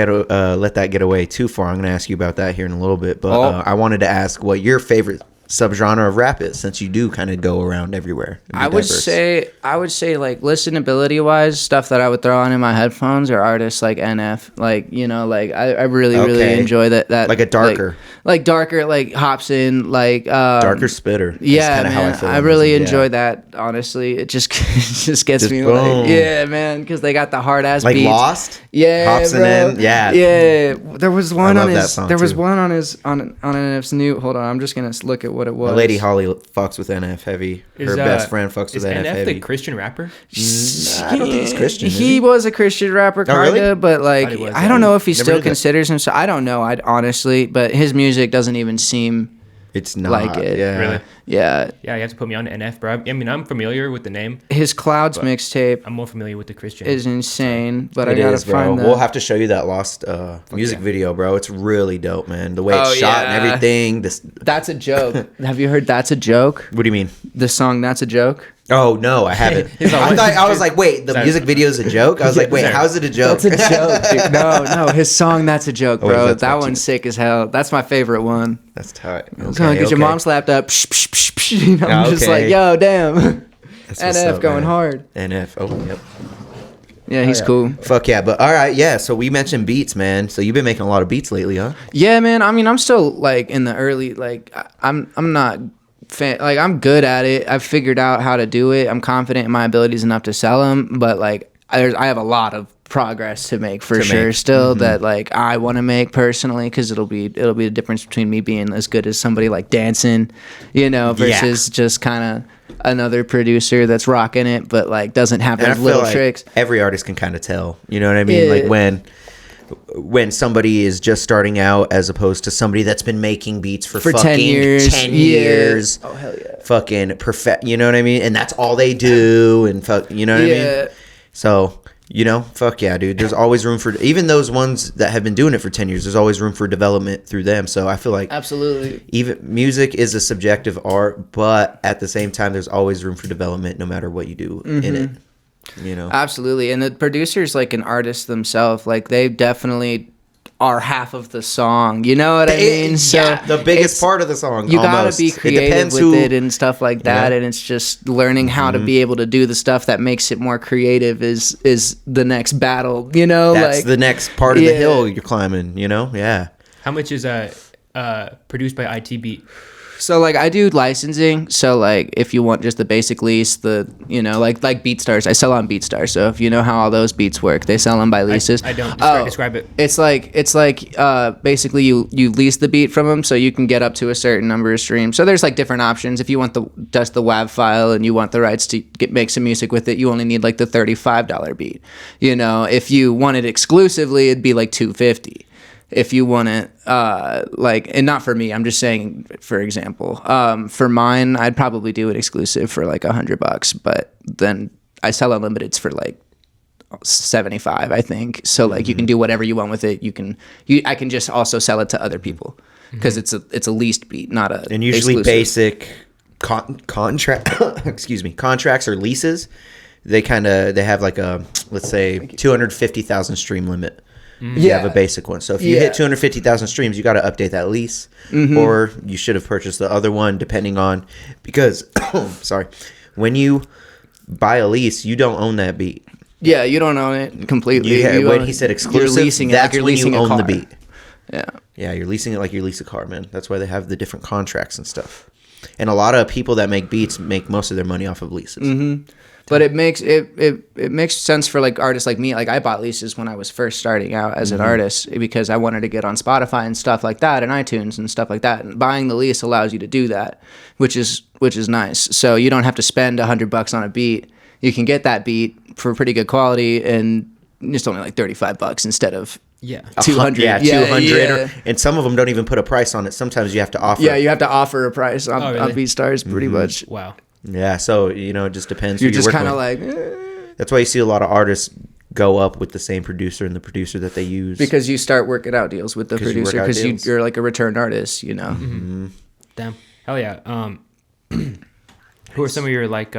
that get away too far. I'm going to ask you about that here in a little bit. But I wanted to ask what your favorite subgenre of rap is, since you do kind of go around everywhere. I would say like listenability wise, stuff that I would throw on in my headphones are artists like NF. Like, you know, like I really enjoy that like a darker like Hobson, like darker spitter. Yeah, man, I really enjoy that. Honestly, it just gets me boom. Like, yeah, man, because they got the hard ass like beats. Lost. Yeah, Hobson bro. yeah. There was one on his. There was one on his on NF's new. Hold on, I'm just gonna look at what it was. My lady Holly fucks with NF heavy. Her best friend fucks with NF heavy. Is NF the Christian rapper? I don't think he's Christian. He was a Christian rapper, kinda, really? but like I don't know if he still considers himself. I don't know. I'd honestly, but his music doesn't even seem. It's not like it. Yeah. Really? Yeah. Yeah, you have to put me on NF, bro. I mean, I'm familiar with the name. His Clouds mixtape. I'm more familiar with the Christian. Is insane, but I gotta find that. We'll have to show you that Lost music video, bro. It's really dope, man. The way it's shot and everything. That's a joke. Have you heard That's a Joke? What do you mean? The song That's a Joke? Oh no, I haven't. I was like, wait, the music video is a joke? I was like, wait, how's it a joke? That's a joke, dude. No, his song That's a Joke, bro. That one's sick as hell. That's my faget one. That's tight. Because your mom slapped up. I'm just like, yo, damn. NF going hard. NF. Oh, yep. Yeah, he's cool. Fuck yeah, but all right, yeah. So we mentioned beats, man. So you've been making a lot of beats lately, huh? Yeah, man. I mean, I'm still like in the early, like I'm not. Like I'm good at it. I've figured out how to do it. I'm confident in my abilities enough to sell them, but like I have a lot of progress to make for sure still that like I want to make personally, because it'll be the difference between me being as good as somebody like dancing, you know, versus just kind of another producer that's rocking it but like doesn't have those little tricks. Every artist can kind of tell, you know what I mean? Like when somebody is just starting out as opposed to somebody that's been making beats for fucking 10 years. Oh, hell yeah. Fucking perfect, you know what I mean? And that's all they do, and fuck, you know what I mean? So, you know, fuck yeah, dude. There's always room for, even those ones that have been doing it for 10 years, there's always room for development through them. So I feel like absolutely, even music is a subjective art, but at the same time, there's always room for development no matter what you do in it. You know, absolutely. And the producers, like an artist themselves, like they definitely are half of the song, you know what I mean? So the biggest part of the song. You gotta be creative with it and stuff like that, and it's just learning how to be able to do the stuff that makes it more creative is the next battle, you know? That's like the next part of the hill you're climbing, you know? Yeah. How much is produced by IT Beat? So like I do licensing. So like if you want just the basic lease, the you know like BeatStars, I sell on BeatStars. So if you know how all those beats work, they sell them by leases. I don't describe it. It's like basically you lease the beat from them, so you can get up to a certain number of streams. So there's like different options. If you want just the WAV file and you want the rights to make some music with it, you only need like the $35 beat. You know, if you want it exclusively, it'd be like $250. If you want it, and not for me, I'm just saying, for example, for mine, I'd probably do it exclusive for like $100, but then I sell unlimiteds for like 75, I think. So like you can do whatever you want with it. I can just also sell it to other people because it's a leased beat, not a and usually exclusive. basic contract contracts or leases, they have like a, let's say, 250,000 stream limit. You have a basic one. So if you hit 250,000 streams, you got to update that lease, or you should have purchased the other one, depending on, because sorry, when you buy a lease, you don't own that beat. Yeah, you don't own it completely. When he said exclusive, leasing that's like when you own the beat. Yeah, you're leasing it like you lease a car, man. That's why they have the different contracts and stuff. And a lot of people that make beats make most of their money off of leases. But it makes sense for like artists like me. Like I bought leases when I was first starting out as an artist because I wanted to get on Spotify and stuff like that and iTunes and stuff like that. And buying the lease allows you to do that, which is nice. So you don't have to spend $100 on a beat. You can get that beat for pretty good quality and it's only like $35 instead of 200. Yeah, 200. And some of them don't even put a price on it. Sometimes you have to offer. Yeah, you have to offer a price on BeatStars pretty much. Wow. Yeah, so it just depends. You're just kind of like. That's why you see a lot of artists go up with the same producer and the producer that they use, because you start working out deals with the producer because you're like a returned artist, Damn, hell yeah. Who are some of your like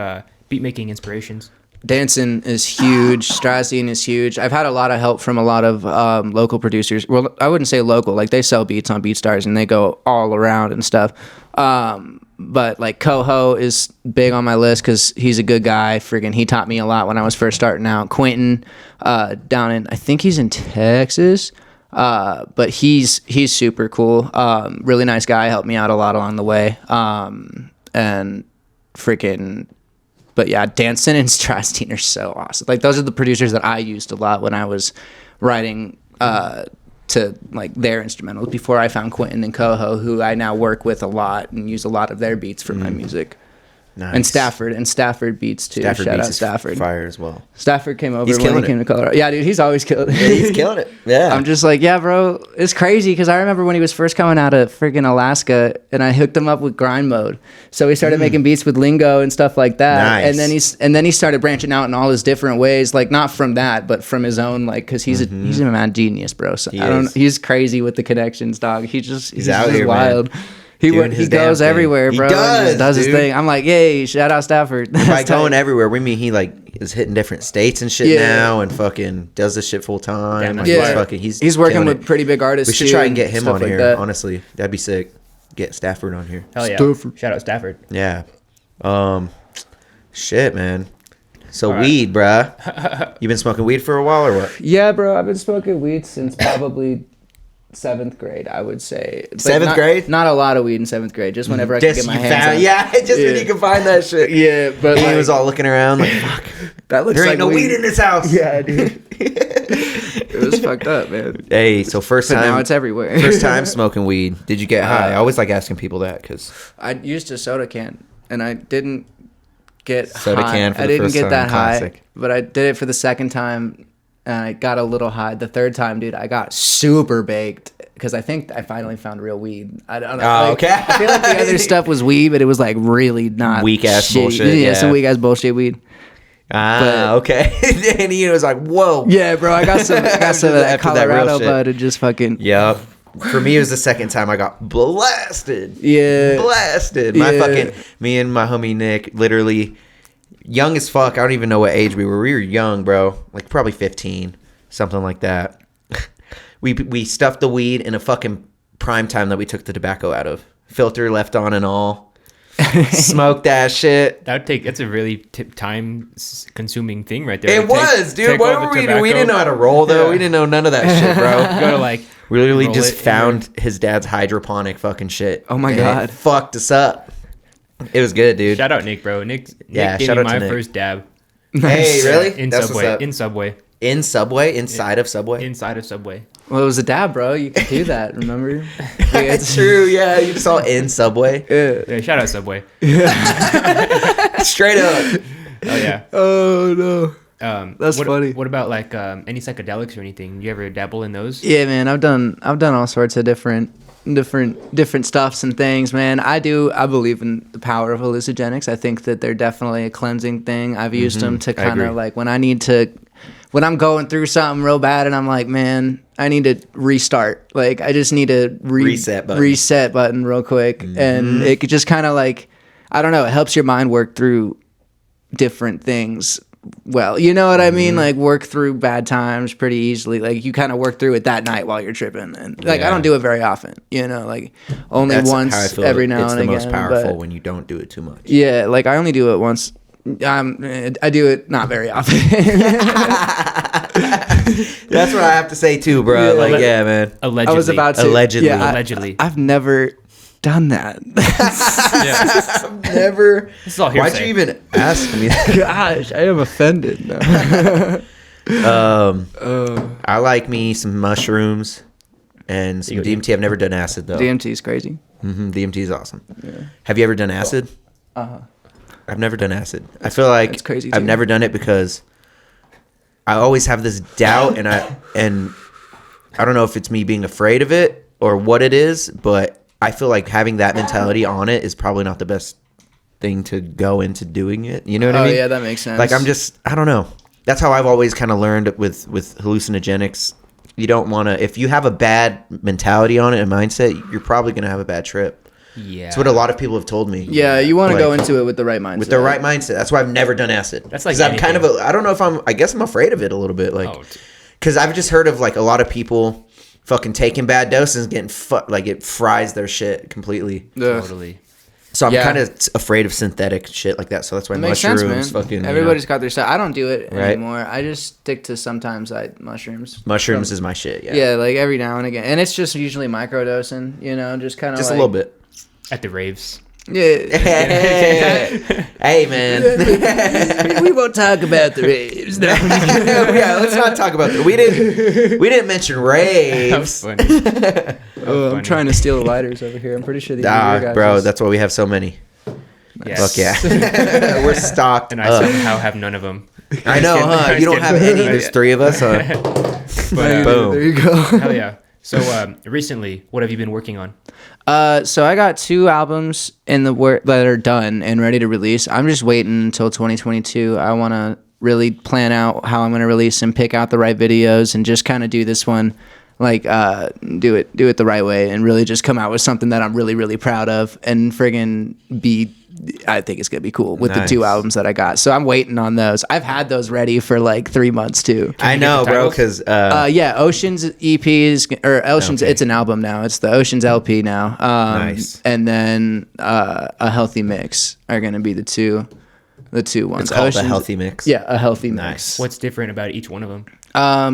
beat making inspirations? Dancing is huge. Strazine is huge. I've had a lot of help from a lot of local producers. Well, I wouldn't say local. Like they sell beats on BeatStars and they go all around and stuff. But like Coho is big on my list because he's a good guy. Friggin', he taught me a lot when I was first starting out. Quentin, down in, I think he's in Texas. But he's super cool. Really nice guy. Helped me out a lot along the way. And freaking. But yeah, Danson and Strazine are so awesome. Like those are the producers that I used a lot when I was writing to like their instrumentals before I found Quentin and Coho, who I now work with a lot and use a lot of their beats for my music. Nice. And Stafford beats too. Shout out Stafford. Fire as well. Stafford came over when he came to Colorado. Yeah, dude, he's always killing it. Yeah, he's killing it. Yeah. I'm just like, yeah, bro, it's crazy because I remember when he was first coming out of freaking Alaska, and I hooked him up with grind mode. So he started making beats with lingo and stuff like that. Nice. And then he started branching out in all his different ways, like not from that, but from his own, like, because he's a mad genius, bro. So he's crazy with the connections, dog. He's out here, wild. Man. He goes everywhere, bro. He does his thing. I'm like, yay, shout out Stafford. By going everywhere, we mean he like is hitting different states and shit now, and fucking does this shit full time. Like, he's working with pretty big artists. We should try and get him on here. That. Honestly, that'd be sick. Get Stafford on here. Hell yeah! Stafford. Shout out Stafford. Yeah. Shit, man. So weed, bruh. You been smoking weed for a while or what? Yeah, bro. I've been smoking weed since probably 7th grade, I would say. 7th grade? Not a lot of weed in 7th grade. Just whenever I could get my hands on. Yeah, just when you can find that shit. Yeah, but he was all looking around like, fuck. That looks there ain't no weed in this house. Yeah, dude. It was fucked up, man. Hey, so first time. Now it's everywhere. First time smoking weed. Did you get high? I always like asking people that because I used a soda can and I didn't get soda high. Can for I the didn't first get time. that Classic. high, but I did it for the second time. And I got a little high. The third time, dude, I got super baked because I think I finally found real weed. I don't know. Oh, okay. I feel like the other stuff was weed, but it was like really not weak ass bullshit. Yeah, some weak ass bullshit weed. Okay. And he was like, "Whoa." Yeah, bro. I got some of that Colorado bud and just fucking. Yep. For me, it was the second time I got blasted. Yeah. Blasted. Me and my homie Nick, literally. Young as fuck. I don't even know what age we were. We were young, bro. Like probably 15, something like that. We stuffed the weed in a fucking prime time that we took the tobacco out of. Filter left on and all. Smoked that shit. That's a really time consuming thing right there. It was, dude. What were we doing? We didn't know how to roll though. Yeah. We didn't know none of that shit, bro. Go to like. We literally just found his dad's hydroponic fucking shit. Oh my god. It fucked us up. It was good, dude. Shout out Nick, bro. Nick gave me my first dab. Hey, really? In Subway. In Subway? Inside of Subway? Inside of Subway. Well, it was a dab, bro. You could do that, remember? It's true, yeah. You just saw in Subway. Yeah, shout out Subway. Straight up. Oh, yeah. Oh, no. That's funny. What about like any psychedelics or anything? You ever dabble in those? Yeah, man. I've done all sorts of different stuffs and things, man. I believe in the power of hallucinogenics. I think that they're definitely a cleansing thing. I've used them to kind of like when I'm going through something real bad and I'm like, man, I need to restart. Like I just need a reset button real quick. And it could just kind of like, I don't know, it helps your mind work through different things. Well, you know what I mean? Like work through bad times pretty easily. Like you kind of work through it that night while you're tripping, and like I don't do it very often. You know, like only once every now and again. It's the most powerful when you don't do it too much. Yeah, like I only do it once. I do it not very often. That's what I have to say too, bro. Yeah, like, yeah, man. Allegedly. I was about to. Allegedly. Yeah, allegedly. I've never done that. I've never. This is all hearsay. Why'd you even ask me that? Gosh, I am offended now. I like me some mushrooms and some DMT. I've never done acid though. DMT is crazy. DMT is awesome. Yeah. Have you ever done acid? I've never done acid. I feel like it's crazy I've never done it because I always have this doubt, and I don't know if it's me being afraid of it or what it is, but I feel like having that mentality on it is probably not the best thing to go into doing it. You know what I mean? Oh yeah, that makes sense. Like I don't know. That's how I've always kind of learned with hallucinogenics. You don't want to, if you have a bad mentality on it and mindset, you're probably going to have a bad trip. Yeah. That's what a lot of people have told me. Yeah, you want to go into it with the right mindset. With the right mindset. That's why I've never done acid. That's like I'm kind of I don't know if I guess I'm afraid of it a little bit. Like, because I've just heard of like a lot of people fucking taking bad doses and getting like it fries their shit completely. Totally. So I'm kind of afraid of synthetic shit like that. So that's why mushrooms sense, man. fucking. Everybody's got their stuff. I don't do it anymore. I just stick to sometimes mushrooms. Mushrooms is my shit. Yeah. Yeah, like every now and again, and it's just usually microdosing. You know, just kind of just a little bit. At the raves. Yeah. Hey, man. We won't talk about the raves. No. Yeah, let's not talk about that. We didn't mention raves. That was funny. I'm trying to steal the lighters over here. I'm pretty sure these are your guys'. Bro, that's why we have so many. Yes. Fuck yeah. We're stocked. And I somehow have none of them. I know, huh? You don't have any. There's three of us, huh? But, boom. There you go. Hell yeah. So recently, what have you been working on? So I got 2 albums in the work that are done and ready to release. I'm just waiting until 2022. I want to really plan out how I'm going to release and pick out the right videos and just kind of do this one, like do it the right way and really just come out with something that I'm really, really proud of and friggin' I think it's gonna be cool with the 2 albums that I got. So I'm waiting on those. I've had those ready for like 3 months too. I know, bro, because Oceans EPs or Oceans. Okay. It's an album now. It's the Oceans LP now. Nice. And then a Healthy Mix are gonna be the two ones. It's called Oceans, a Healthy Mix. Yeah, a Healthy Mix. Nice. What's different about each one of them?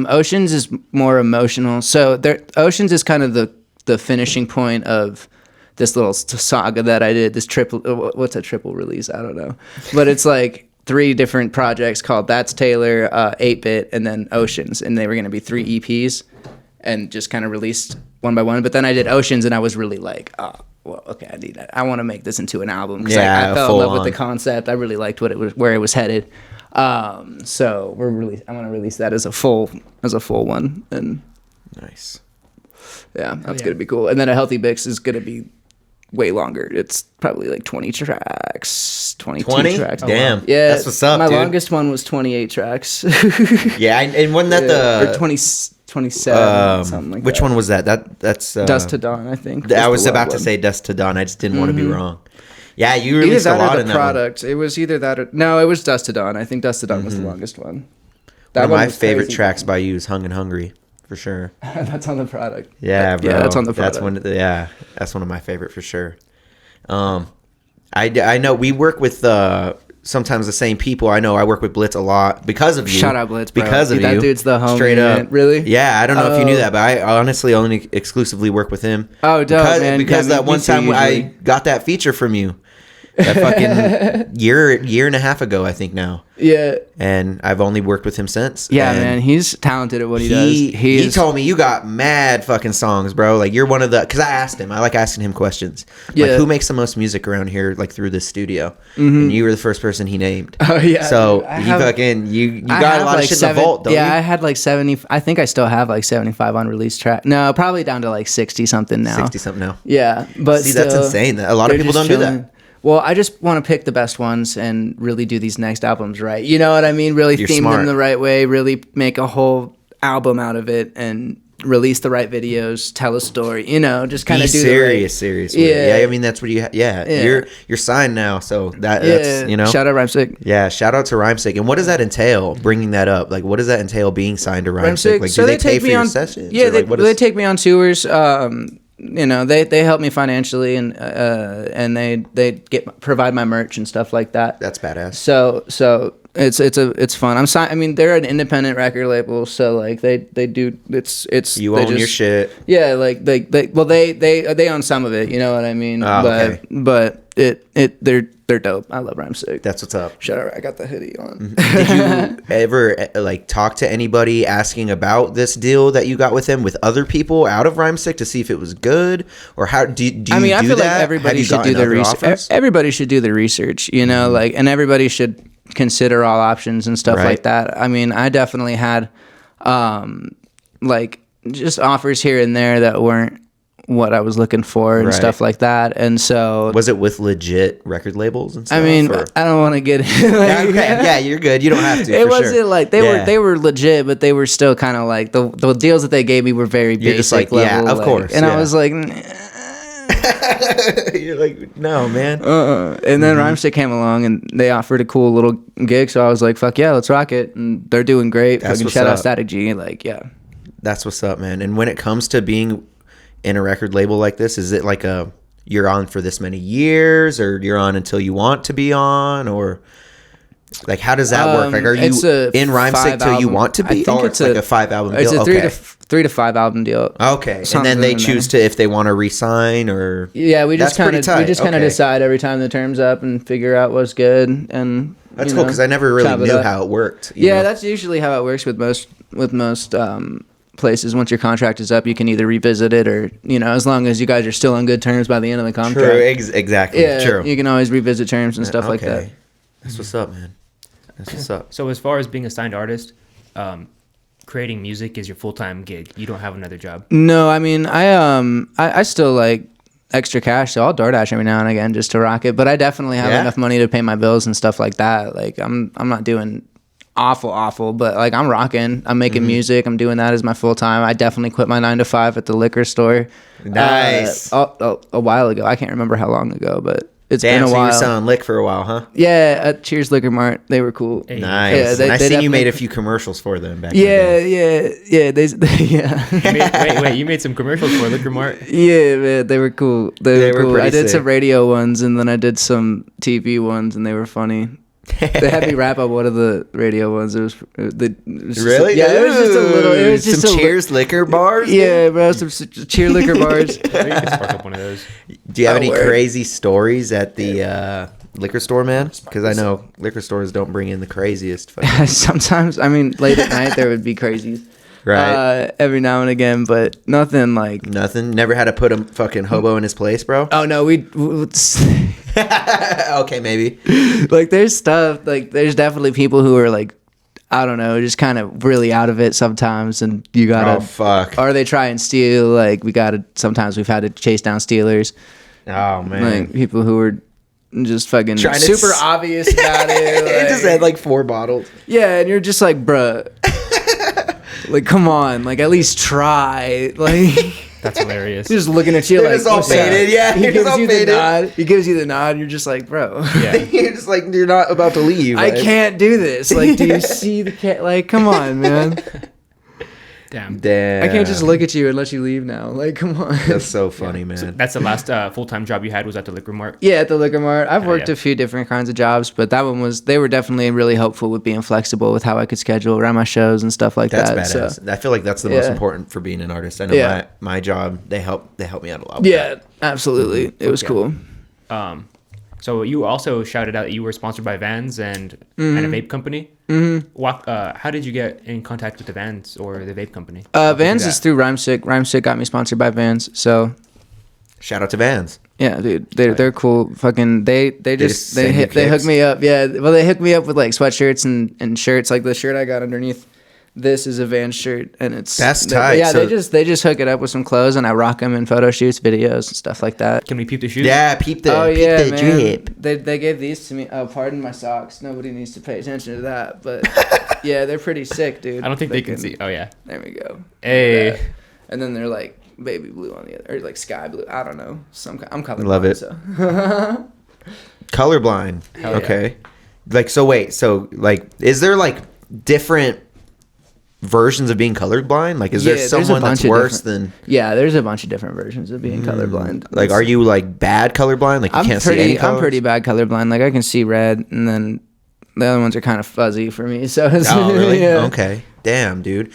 Oceans is more emotional. So Oceans is kind of the finishing point of this little saga that I did, this triple, what's a triple release? I don't know. But it's like 3 different projects called That's Taylor, 8-Bit, and then Oceans. And they were going to be 3 EPs and just kind of released one by one. But then I did Oceans and I was really like, oh, well, okay, I need that. I want to make this into an album. Because I fell in love with the concept. I really liked where it was headed. So I'm going to release that as a full one. And nice. Yeah, that's going to be cool. And then a Healthy Mix is going to be way longer. It's probably like 20 tracks, 22 tracks. Damn. Wow. Yeah. That's what's up, My dude. longest one was 28 tracks. Yeah, and wasn't that or 27, something like which that. one was that? That's Dust to Dawn, I think. I was about to say Dust to Dawn. I just didn't want to be wrong. Yeah, you released a lot in that product. It was either that or... No, it was Dust to Dawn. I think Dust to Dawn was the longest one. One of my favorite tracks by you is Hung and Hungry. For sure. That's on the product. Yeah, bro. Yeah, that's on the product. That's one of my favorite for sure. I know we work with sometimes the same people. I know I work with Blitz a lot because of you. Shout out Blitz, bro. Because of that you. That dude's the homie. Straight up. Really? Yeah, I don't know if you knew that, but I honestly only exclusively work with him. Oh, dope, man. Because that one time I got that feature from you. That fucking year and a half ago, I think now. Yeah. And I've only worked with him since. Yeah, man. He's talented at what he does. He told me you got mad fucking songs, bro. Like you're one of the, because I asked him. I like asking him questions. Yeah. Like who makes the most music around here, like through this studio? Mm-hmm. And you were the first person he named. Oh yeah. So you got a lot of shit in the vault, don't you? Yeah, I had like 70. I think I still have like 75 unreleased track. No, probably down to like 60 something now. 60 something now. Yeah, but see, that's insane. A lot of people don't do that. Well, I just want to pick the best ones and really do these next albums right. You know what I mean? Really theme them the right way, really make a whole album out of it and release the right videos, tell a story, just kind of do serious with it. Yeah, I mean that's what you you're signed now, so that's shout out Rhymesick. Yeah, shout out to Rhymesick. And what does that entail, bringing that up? Like, what does that entail, being signed to Rhymesick? Like, so do they pay for your sessions? Yeah, they take me on tours. They help me financially, and they provide my merch and stuff like that. That's badass. So it's fun. I'm signed. I mean, they're an independent record label, so like they do. It's you own your shit. Yeah, like they own some of it. You know what I mean? But they're dope. I love Rhymesick. That's what's up. Shout out! I got the hoodie on. Did you ever like talk to anybody asking about this deal that you got with them, with other people out of Rhymesick, to see if it was good, or how do you? I mean, I feel like everybody should do their research. Everybody should do their research. Like, and everybody should consider all options and stuff like that. I mean, I definitely had like just offers here and there that weren't what I was looking for and stuff like that. And so, was it with legit record labels and stuff? I mean, I don't want to get yeah, you're good. You don't have to. It wasn't like they were legit, but they were still kind of like the deals that they gave me were very basic level. Yeah, of course. And I was like, you're like, no, man. And then Rhymesick came along and they offered a cool little gig, so I was like, fuck yeah, let's rock it. And they're doing great. Fucking shout out Static G. Like, yeah. That's what's up, man. And when it comes to being in a record label like this, is it like you're on for this many years, or you're on until you want to be on, or like how does that work? Like, are you in Rhymesick till you want to be, or it's like a 5-album deal? It's a 3 to 5 album deal. Okay, and then they choose to, if they want to re-sign, or we just kind of decide every time the term's up and figure out what's good. And that's cool, because I never really knew how it worked. That's usually how it works with most places. Once your contract is up, you can either revisit it, or as long as you guys are still on good terms by the end of the contract. True, exactly. Yeah, true. You can always revisit terms and stuff like that. That's what's up, man. That's what's up. So as far as being a signed artist, creating music is your full-time gig. You don't have another job? No, I mean, I still like extra cash, so I'll DoorDash every now and again just to rock it. But I definitely have enough money to pay my bills and stuff like that. Like, I'm not doing awful, but like I'm rocking. I'm making music. I'm doing that as my full time. I definitely quit my 9 to 5 at the liquor store. Nice. A while ago. I can't remember how long ago, but it's been a while. You were selling lick for a while, huh? Yeah, at Cheers Liquor Mart. They were cool. Hey. Nice. Yeah, I seen you made a few commercials for them back yeah. Wait, you made some commercials for Liquor Mart? Yeah, man, they were cool. They were cool. I did sick. some radio ones, and then I did some TV ones, and they were funny. They had me rap up one of the radio ones. It was really? It was just a little. It was just some Cheers liquor bars. Yeah, bro, some Cheer liquor bars. You can spark up one of those. Do you have any crazy stories at the liquor store, man? Because I know liquor stores don't bring in the craziest. Sometimes, I mean, late at night there would be crazies. Right. Every now and again, but nothing like. Nothing. Never had to put a fucking hobo in his place, bro. Oh no, okay, maybe. Like, there's stuff, like, there's definitely people who are like, I don't know, just kind of really out of it sometimes, and you gotta. Oh fuck. Or they try and steal. Like, sometimes we've had to chase down stealers. Oh man. Like, people who are just fucking super obvious about it. Like, it just had like 4 bottles. Yeah, and you're just like, bruh. Like, come on, like, at least try. Like, that's hilarious. He's just looking at you like, it's all faded. Yeah, he gives you the nod. He gives you the nod, and you're just like, bro. Yeah. You're just like, you're not about to leave. I can't do this. Like, do you see the cat? Like, come on, man. Damn. I can't just look at you and let you leave now. Like, come on. That's so funny, man. So that's the last full-time job you had, was at the Liquor Mart? Yeah, at the Liquor Mart. I've worked a few different kinds of jobs, but that one they were definitely really helpful with being flexible with how I could schedule around my shows and stuff like that. That's badass. So, I feel like that's the most important for being an artist. I know my job, they help me out a lot with that. Absolutely. It was cool. So you also shouted out that you were sponsored by Vans and a vape company. Mm-hmm. How did you get in contact with the Vans or the vape company? Vans is through Rhymesick. Rhymesick got me sponsored by Vans. So shout out to Vans. Yeah, dude, they're cool. Fucking they hook me up. Yeah, well, they hooked me up with like sweatshirts and shirts. Like the shirt I got underneath this is a Vans shirt, and that's tight. Yeah, so they just hook it up with some clothes, and I rock them in photo shoots, videos, and stuff like that. Can we peep the shoes? Yeah, peep the drip. They gave these to me. Oh, pardon my socks. Nobody needs to pay attention to that, but yeah, they're pretty sick, dude. I don't think they can see. Oh yeah, there we go. Hey. and then they're like baby blue on the other, or like sky blue. I don't know. I'm colorblind. Love it. So. Colorblind. Okay. Like, so wait, so like, is there like different versions of being colorblind? Like, is there someone that's worse than? Yeah, there's a bunch of different versions of being colorblind. Like, are you like bad colorblind? Like, you can't see any colors? I'm pretty bad colorblind. Like, I can see red, and then the other ones are kind of fuzzy for me. So oh, really? Yeah. Okay. Damn, dude.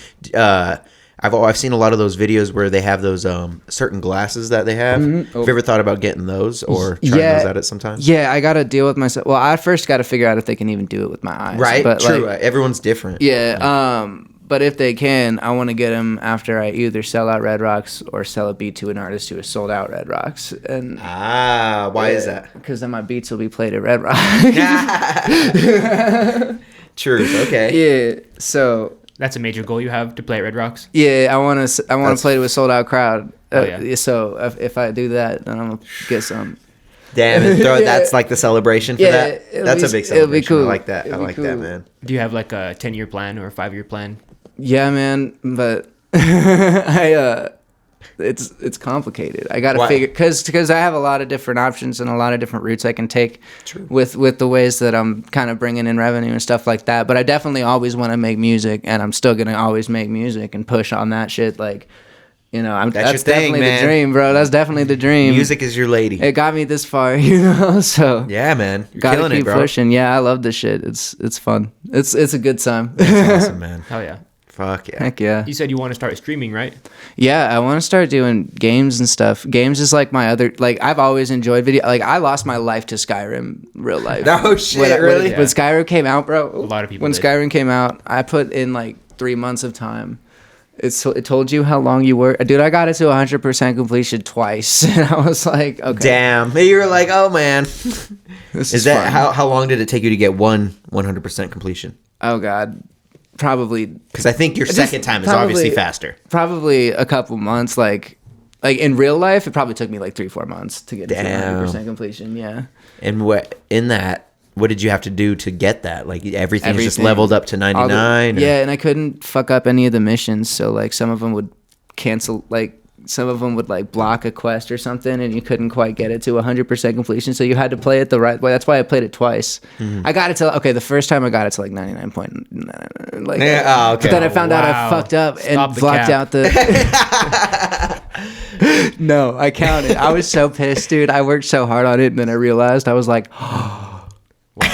I've seen a lot of those videos where they have those certain glasses that they have. Have you ever thought about getting those or trying those out at some time? Yeah, I got to deal with myself. Well, I first got to figure out if they can even do it with my eyes. Right, but true. Like, everyone's different. Yeah, but if they can, I want to get them after I either sell out Red Rocks or sell a beat to an artist who has sold out Red Rocks. And why is that? Because then my beats will be played at Red Rocks. Truth. Okay. Yeah. So that's a major goal you have, to play at Red Rocks. Yeah, I want to play to a sold out crowd. Yeah. So if I do that, then I'm gonna get some. Damn it! That's like the celebration for that. That's a big celebration. It'll be cool. I like that. I like that, man. Do you have like a 10-year plan or a 5-year plan? Yeah, man, but it's complicated. I gotta figure because I have a lot of different options and a lot of different routes I can take with the ways that I'm kind of bringing in revenue and stuff like that. But I definitely always want to make music, and I'm still gonna always make music and push on that shit. Like, you know, that's definitely the dream, bro. That's definitely the dream. Music is your lady. It got me this far, you know. So yeah, man, you're gotta killing keep it, bro. pushing. Yeah, I love this shit. It's fun. It's a good time. That's awesome, man. Hell yeah. Fuck yeah. Heck yeah. You said you want to start streaming, right? Yeah, I want to start doing games and stuff. Games is like my other, like, I've always enjoyed video. Like, I lost my life to Skyrim, real life. Oh, shit, really? When Skyrim came out, bro. A lot of people When did. Skyrim came out, I put in like 3 months of time. It told you how long you were. Dude, I got it to 100% completion twice. And I was like, okay. Damn. You were like, oh, man. This is that how long did it take you to get 100% completion? Oh, God. Probably, because I think your second time is obviously faster. Probably a couple months. Like in real life, it probably took me like 3-4 months to get to 100% completion. Yeah. And what did you have to do to get that? Like everything's just leveled up to 99. Yeah, and I couldn't fuck up any of the missions. So like some of them would cancel. Like some of them would like block a quest or something, and you couldn't quite get it to 100% completion. So you had to play it the right way. That's why I played it twice. I got it to the first time I got it to like 99.9. Like, yeah, okay. But then I found out I fucked up and blocked out the. No, I counted. I was so pissed, dude. I worked so hard on it, and then I realized I was like, and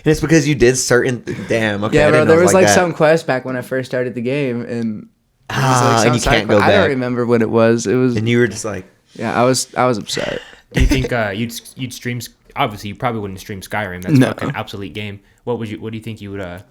it's because you did certain. Damn. Okay. Yeah, bro. There was like some quest back when I first started the game, and. And you can't go back. I don't remember what it was. It was, and you were just like, yeah, I was upset. Do you think you'd stream? Obviously, you probably wouldn't stream Skyrim. That's like an obsolete game. What do you think you would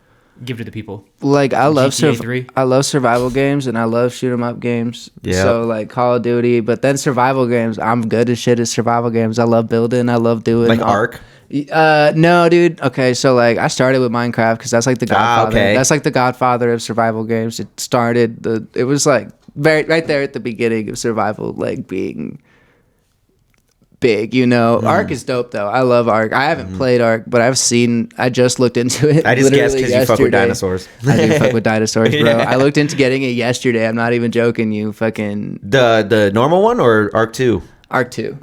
give to the people? Like I love GTA survival games, and I love shoot 'em up games. Yeah. So like Call of Duty, but then survival games, I'm good as shit at survival games. I love building. I love doing like Ark. No, dude. Okay, so like I started with Minecraft because that's like the godfather. Okay. That's like the godfather of survival games. It was like right there at the beginning of survival, like being big, you know. Ark is dope though. I love Ark. I haven't played Ark, but I just looked into it. I just guessed because you fuck with dinosaurs. I do fuck with dinosaurs, bro. I looked into getting it yesterday. I'm not even joking. You fucking the normal one or Ark 2? Ark 2.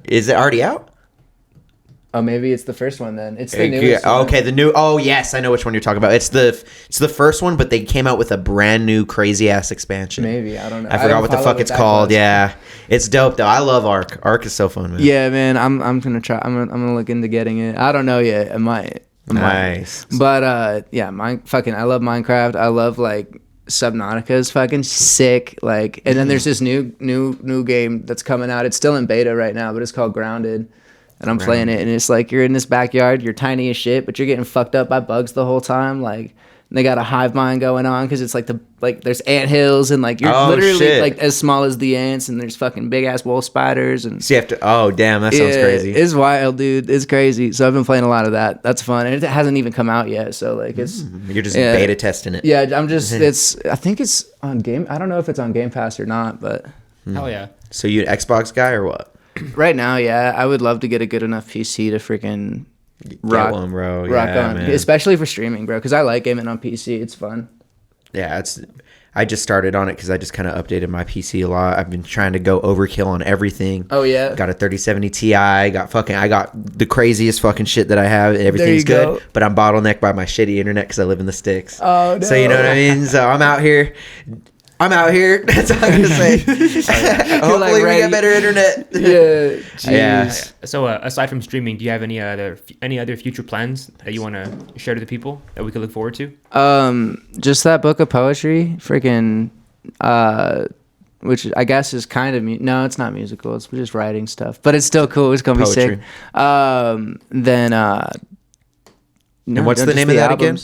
Is it already out? Oh, maybe it's the first one then. It's the newest one. Okay, the new. Oh, yes, I know which one you're talking about. It's the first one, but they came out with a brand new crazy ass expansion. Maybe, I don't know. I forgot what the fuck it's called. Yeah, it's dope though. I love Ark. Ark is so fun, man. Yeah, man. I'm gonna try. I'm gonna look into getting it. I don't know yet. I might. Nice. But yeah, I love Minecraft. I love like Subnautica is fucking sick. Like, and then there's this new game that's coming out. It's still in beta right now, but it's called Grounded. And I'm playing it, and it's like you're in this backyard, you're tiny as shit, but you're getting fucked up by bugs the whole time. Like, they got a hive mind going on because it's like there's ant hills, and like you're literally like as small as the ants, and there's fucking big ass wolf spiders, and so you have to. Oh damn, that sounds crazy. It's wild, dude. It's crazy. So I've been playing a lot of that. That's fun, and it hasn't even come out yet. So like it's you're just beta testing it. Yeah, I'm just I think it's on Game. I don't know if it's on Game Pass or not, but hell yeah. So you an Xbox guy or what? Right now, yeah, I would love to get a good enough PC to freaking rock one, bro. Rock yeah, on, man. especially for streaming, bro. Because I like gaming on PC. It's fun. Yeah, I just started on it because I just kind of updated my PC a lot. I've been trying to go overkill on everything. Oh yeah. Got a 3070 Ti. I got the craziest fucking shit that I have. Everything's good, but I'm bottlenecked by my shitty internet because I live in the sticks. Oh no. So you know what I mean? So I'm out here. That's all I'm gonna say. Hopefully we get better internet. Yeah. Jeez. Yeah. So aside from streaming, do you have any other future plans that you want to share to the people that we could look forward to? Just that book of poetry, freaking, which I guess is kind of no, it's not musical. It's just writing stuff, but it's still cool. It's gonna be sick. And what's the name of that again?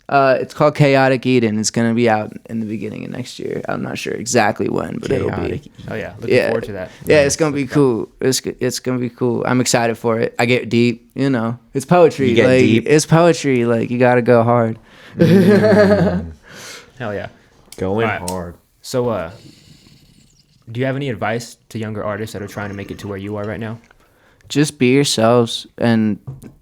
It's called Chaotic Eden. It's gonna be out in the beginning of next year. I'm not sure exactly when, but it'll be. Oh yeah, looking forward to that. Yeah, it's gonna be cool. It's gonna be cool. I'm excited for it. I get deep, you know. It's poetry. You get deep. It's poetry. Like you gotta go hard. Hell yeah, going hard. So, do you have any advice to younger artists that are trying to make it to where you are right now? Just be yourselves and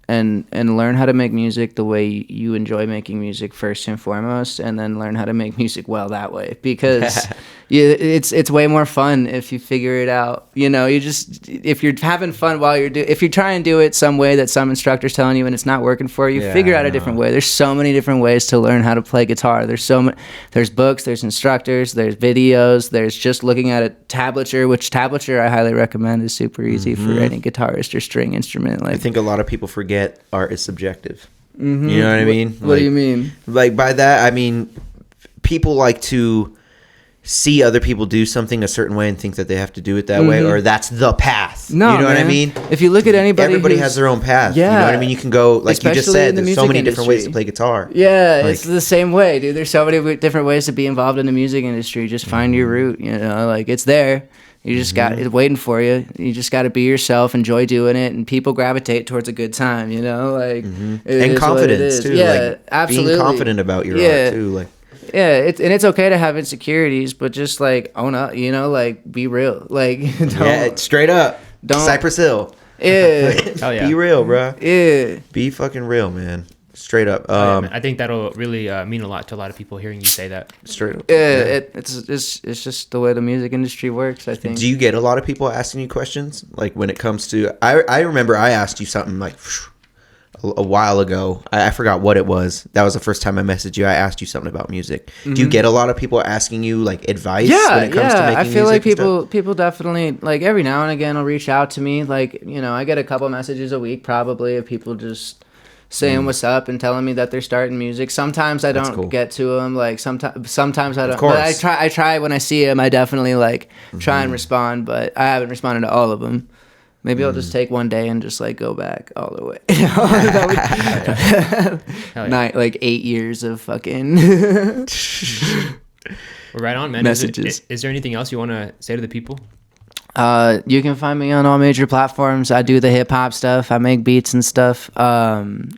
learn how to make music the way you enjoy making music first and foremost, and then learn how to make music well that way, because it's way more fun if you figure it out. You know, if you're having fun while if you try and do it some way that some instructor's telling you and it's not working for you, figure out a different way. There's so many different ways to learn how to play guitar. There's books, there's instructors, there's videos, there's just looking at a tablature, which tablature I highly recommend is super easy for any guitarist or string instrument. Like, I think a lot of people forget art is subjective. You know what I mean? What do you mean? Like by that, I mean people like to see other people do something a certain way and think that they have to do it that way, or that's the path. No, you know what I mean? If you look at everybody has their own path. Yeah, you know what I mean? You can go, like you just said, there's so many different ways to play guitar. Yeah, it's the same way, dude. There's so many different ways to be involved in the music industry. Just find your route, you know, like it's there. You just got it waiting for you. You just got to be yourself, enjoy doing it, and people gravitate towards a good time, you know? Like and confidence too. Yeah, like, absolutely. Being confident about your art too, like. Yeah, it's okay to have insecurities, but just like own up, you know, like be real, like straight up, Cypress Hill. Yeah, hell yeah, be real, bro. Yeah, be fucking real, man. Straight up. I think that'll really mean a lot to a lot of people hearing you say that. Straight up. Yeah, it's just the way the music industry works, I think. Do you get a lot of people asking you questions, like when it comes to? I remember I asked you something like a while ago. I forgot what it was. That was the first time I messaged you. I asked you something about music. Do you get a lot of people asking you like advice when it comes to making music? I feel like people definitely, like, every now and again will reach out to me. Like, you know, I get a couple messages a week probably of people just saying what's up and telling me that they're starting music. Sometimes I don't get to them. Like sometimes I don't. But I try when I see them. I definitely like try and respond, but I haven't responded to all of them. Maybe I'll just take one day and just like go back all the way. Like 8 years of fucking right on, man. Messages. Is there anything else you want to say to the people? You can find me on all major platforms. I do the hip hop stuff. I make beats and stuff. And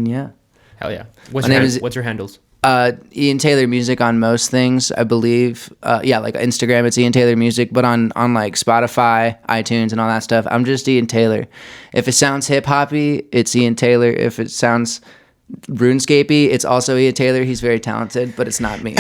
yeah. Hell yeah. What's your handles? Ian Taylor Music on most things, I believe. Like Instagram, it's Ian Taylor Music, but on like Spotify, iTunes, and all that stuff, I'm just Ian Taylor. If it sounds hip hoppy, it's Ian Taylor. If it sounds RuneScapey, it's also Ian Taylor. He's very talented, but it's not me.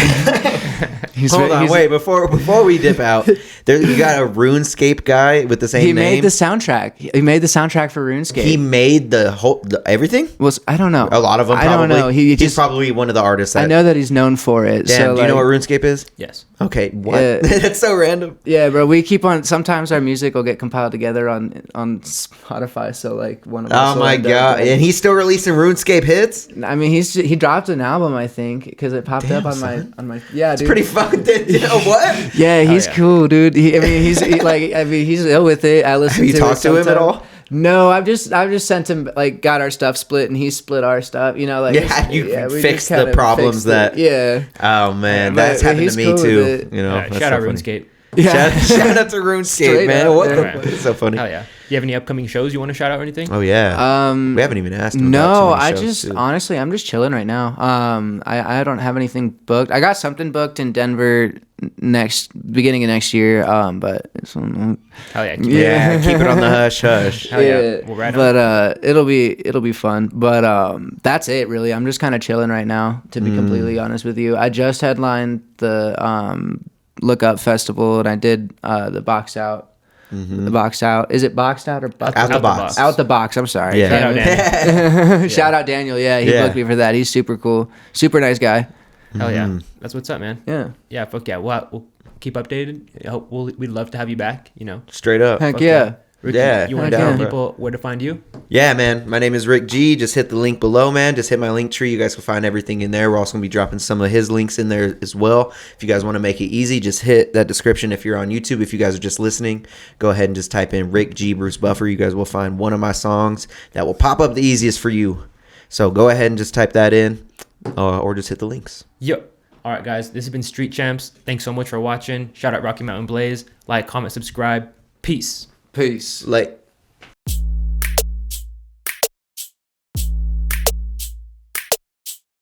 Hold on, wait, before we dip out, you got a RuneScape guy with the same name? He made the soundtrack. He made the soundtrack for RuneScape. He made the everything? I don't know. A lot of them, probably. I don't know. He's probably one of the artists. I know that he's known for it. Damn, do you know what RuneScape is? Yes. Okay, what? That's so random. Yeah, bro, we keep on, sometimes our music will get compiled together on Spotify, so like one of us. Oh my god, and he's still releasing RuneScape hits? I mean, he dropped an album, I think, because it popped up on my yeah, dude. It's pretty fucking what? Yeah, he's cool, dude. He's ill with it. I listen to it. Have you talked to him at all? No, I've just sent him, like, got our stuff split and he split our stuff, you know, like we fixed the problems that yeah. Oh man, that's happened to me too. You know, shout out RuneScape. Yeah. Shout out to RuneScape, man. What the fuck? It's so funny. Hell yeah. You have any upcoming shows you want to shout out or anything? Oh yeah. We haven't even asked him No, about I just honestly I'm just chilling right now. I don't have anything booked. I got something booked in Denver beginning of next year. But hell yeah. Keep it on the hush hush. Hell yeah. Well, right but it'll be fun. But that's it really. I'm just kind of chilling right now, to be completely honest with you. I just headlined the Look Up Festival, and I did the Box Out. The Box Out. Is it Boxed Out or Out the Box? Out the Box. I'm sorry. Yeah. Shout out Daniel. Shout out Daniel. Yeah, he booked me for that. He's super cool. Super nice guy. Hell yeah. That's what's up, man. Yeah. Yeah, fuck yeah. We'll keep updated. I hope we'd love to have you back, Straight up. Heck yeah. Ricky, you want to tell people where to find you? Yeah, man. My name is Rick G. Just hit the link below, man. Just hit my link tree. You guys can find everything in there. We're also going to be dropping some of his links in there as well. If you guys want to make it easy, just hit that description. If you're on YouTube, if you guys are just listening, go ahead and just type in Rick G. Bruce Buffer. You guys will find one of my songs that will pop up the easiest for you. So go ahead and just type that in or just hit the links. Yep. All right, guys. This has been Street Champs. Thanks so much for watching. Shout out Rocky Mountain Blaze. Like, comment, subscribe. Peace. Peace. Like.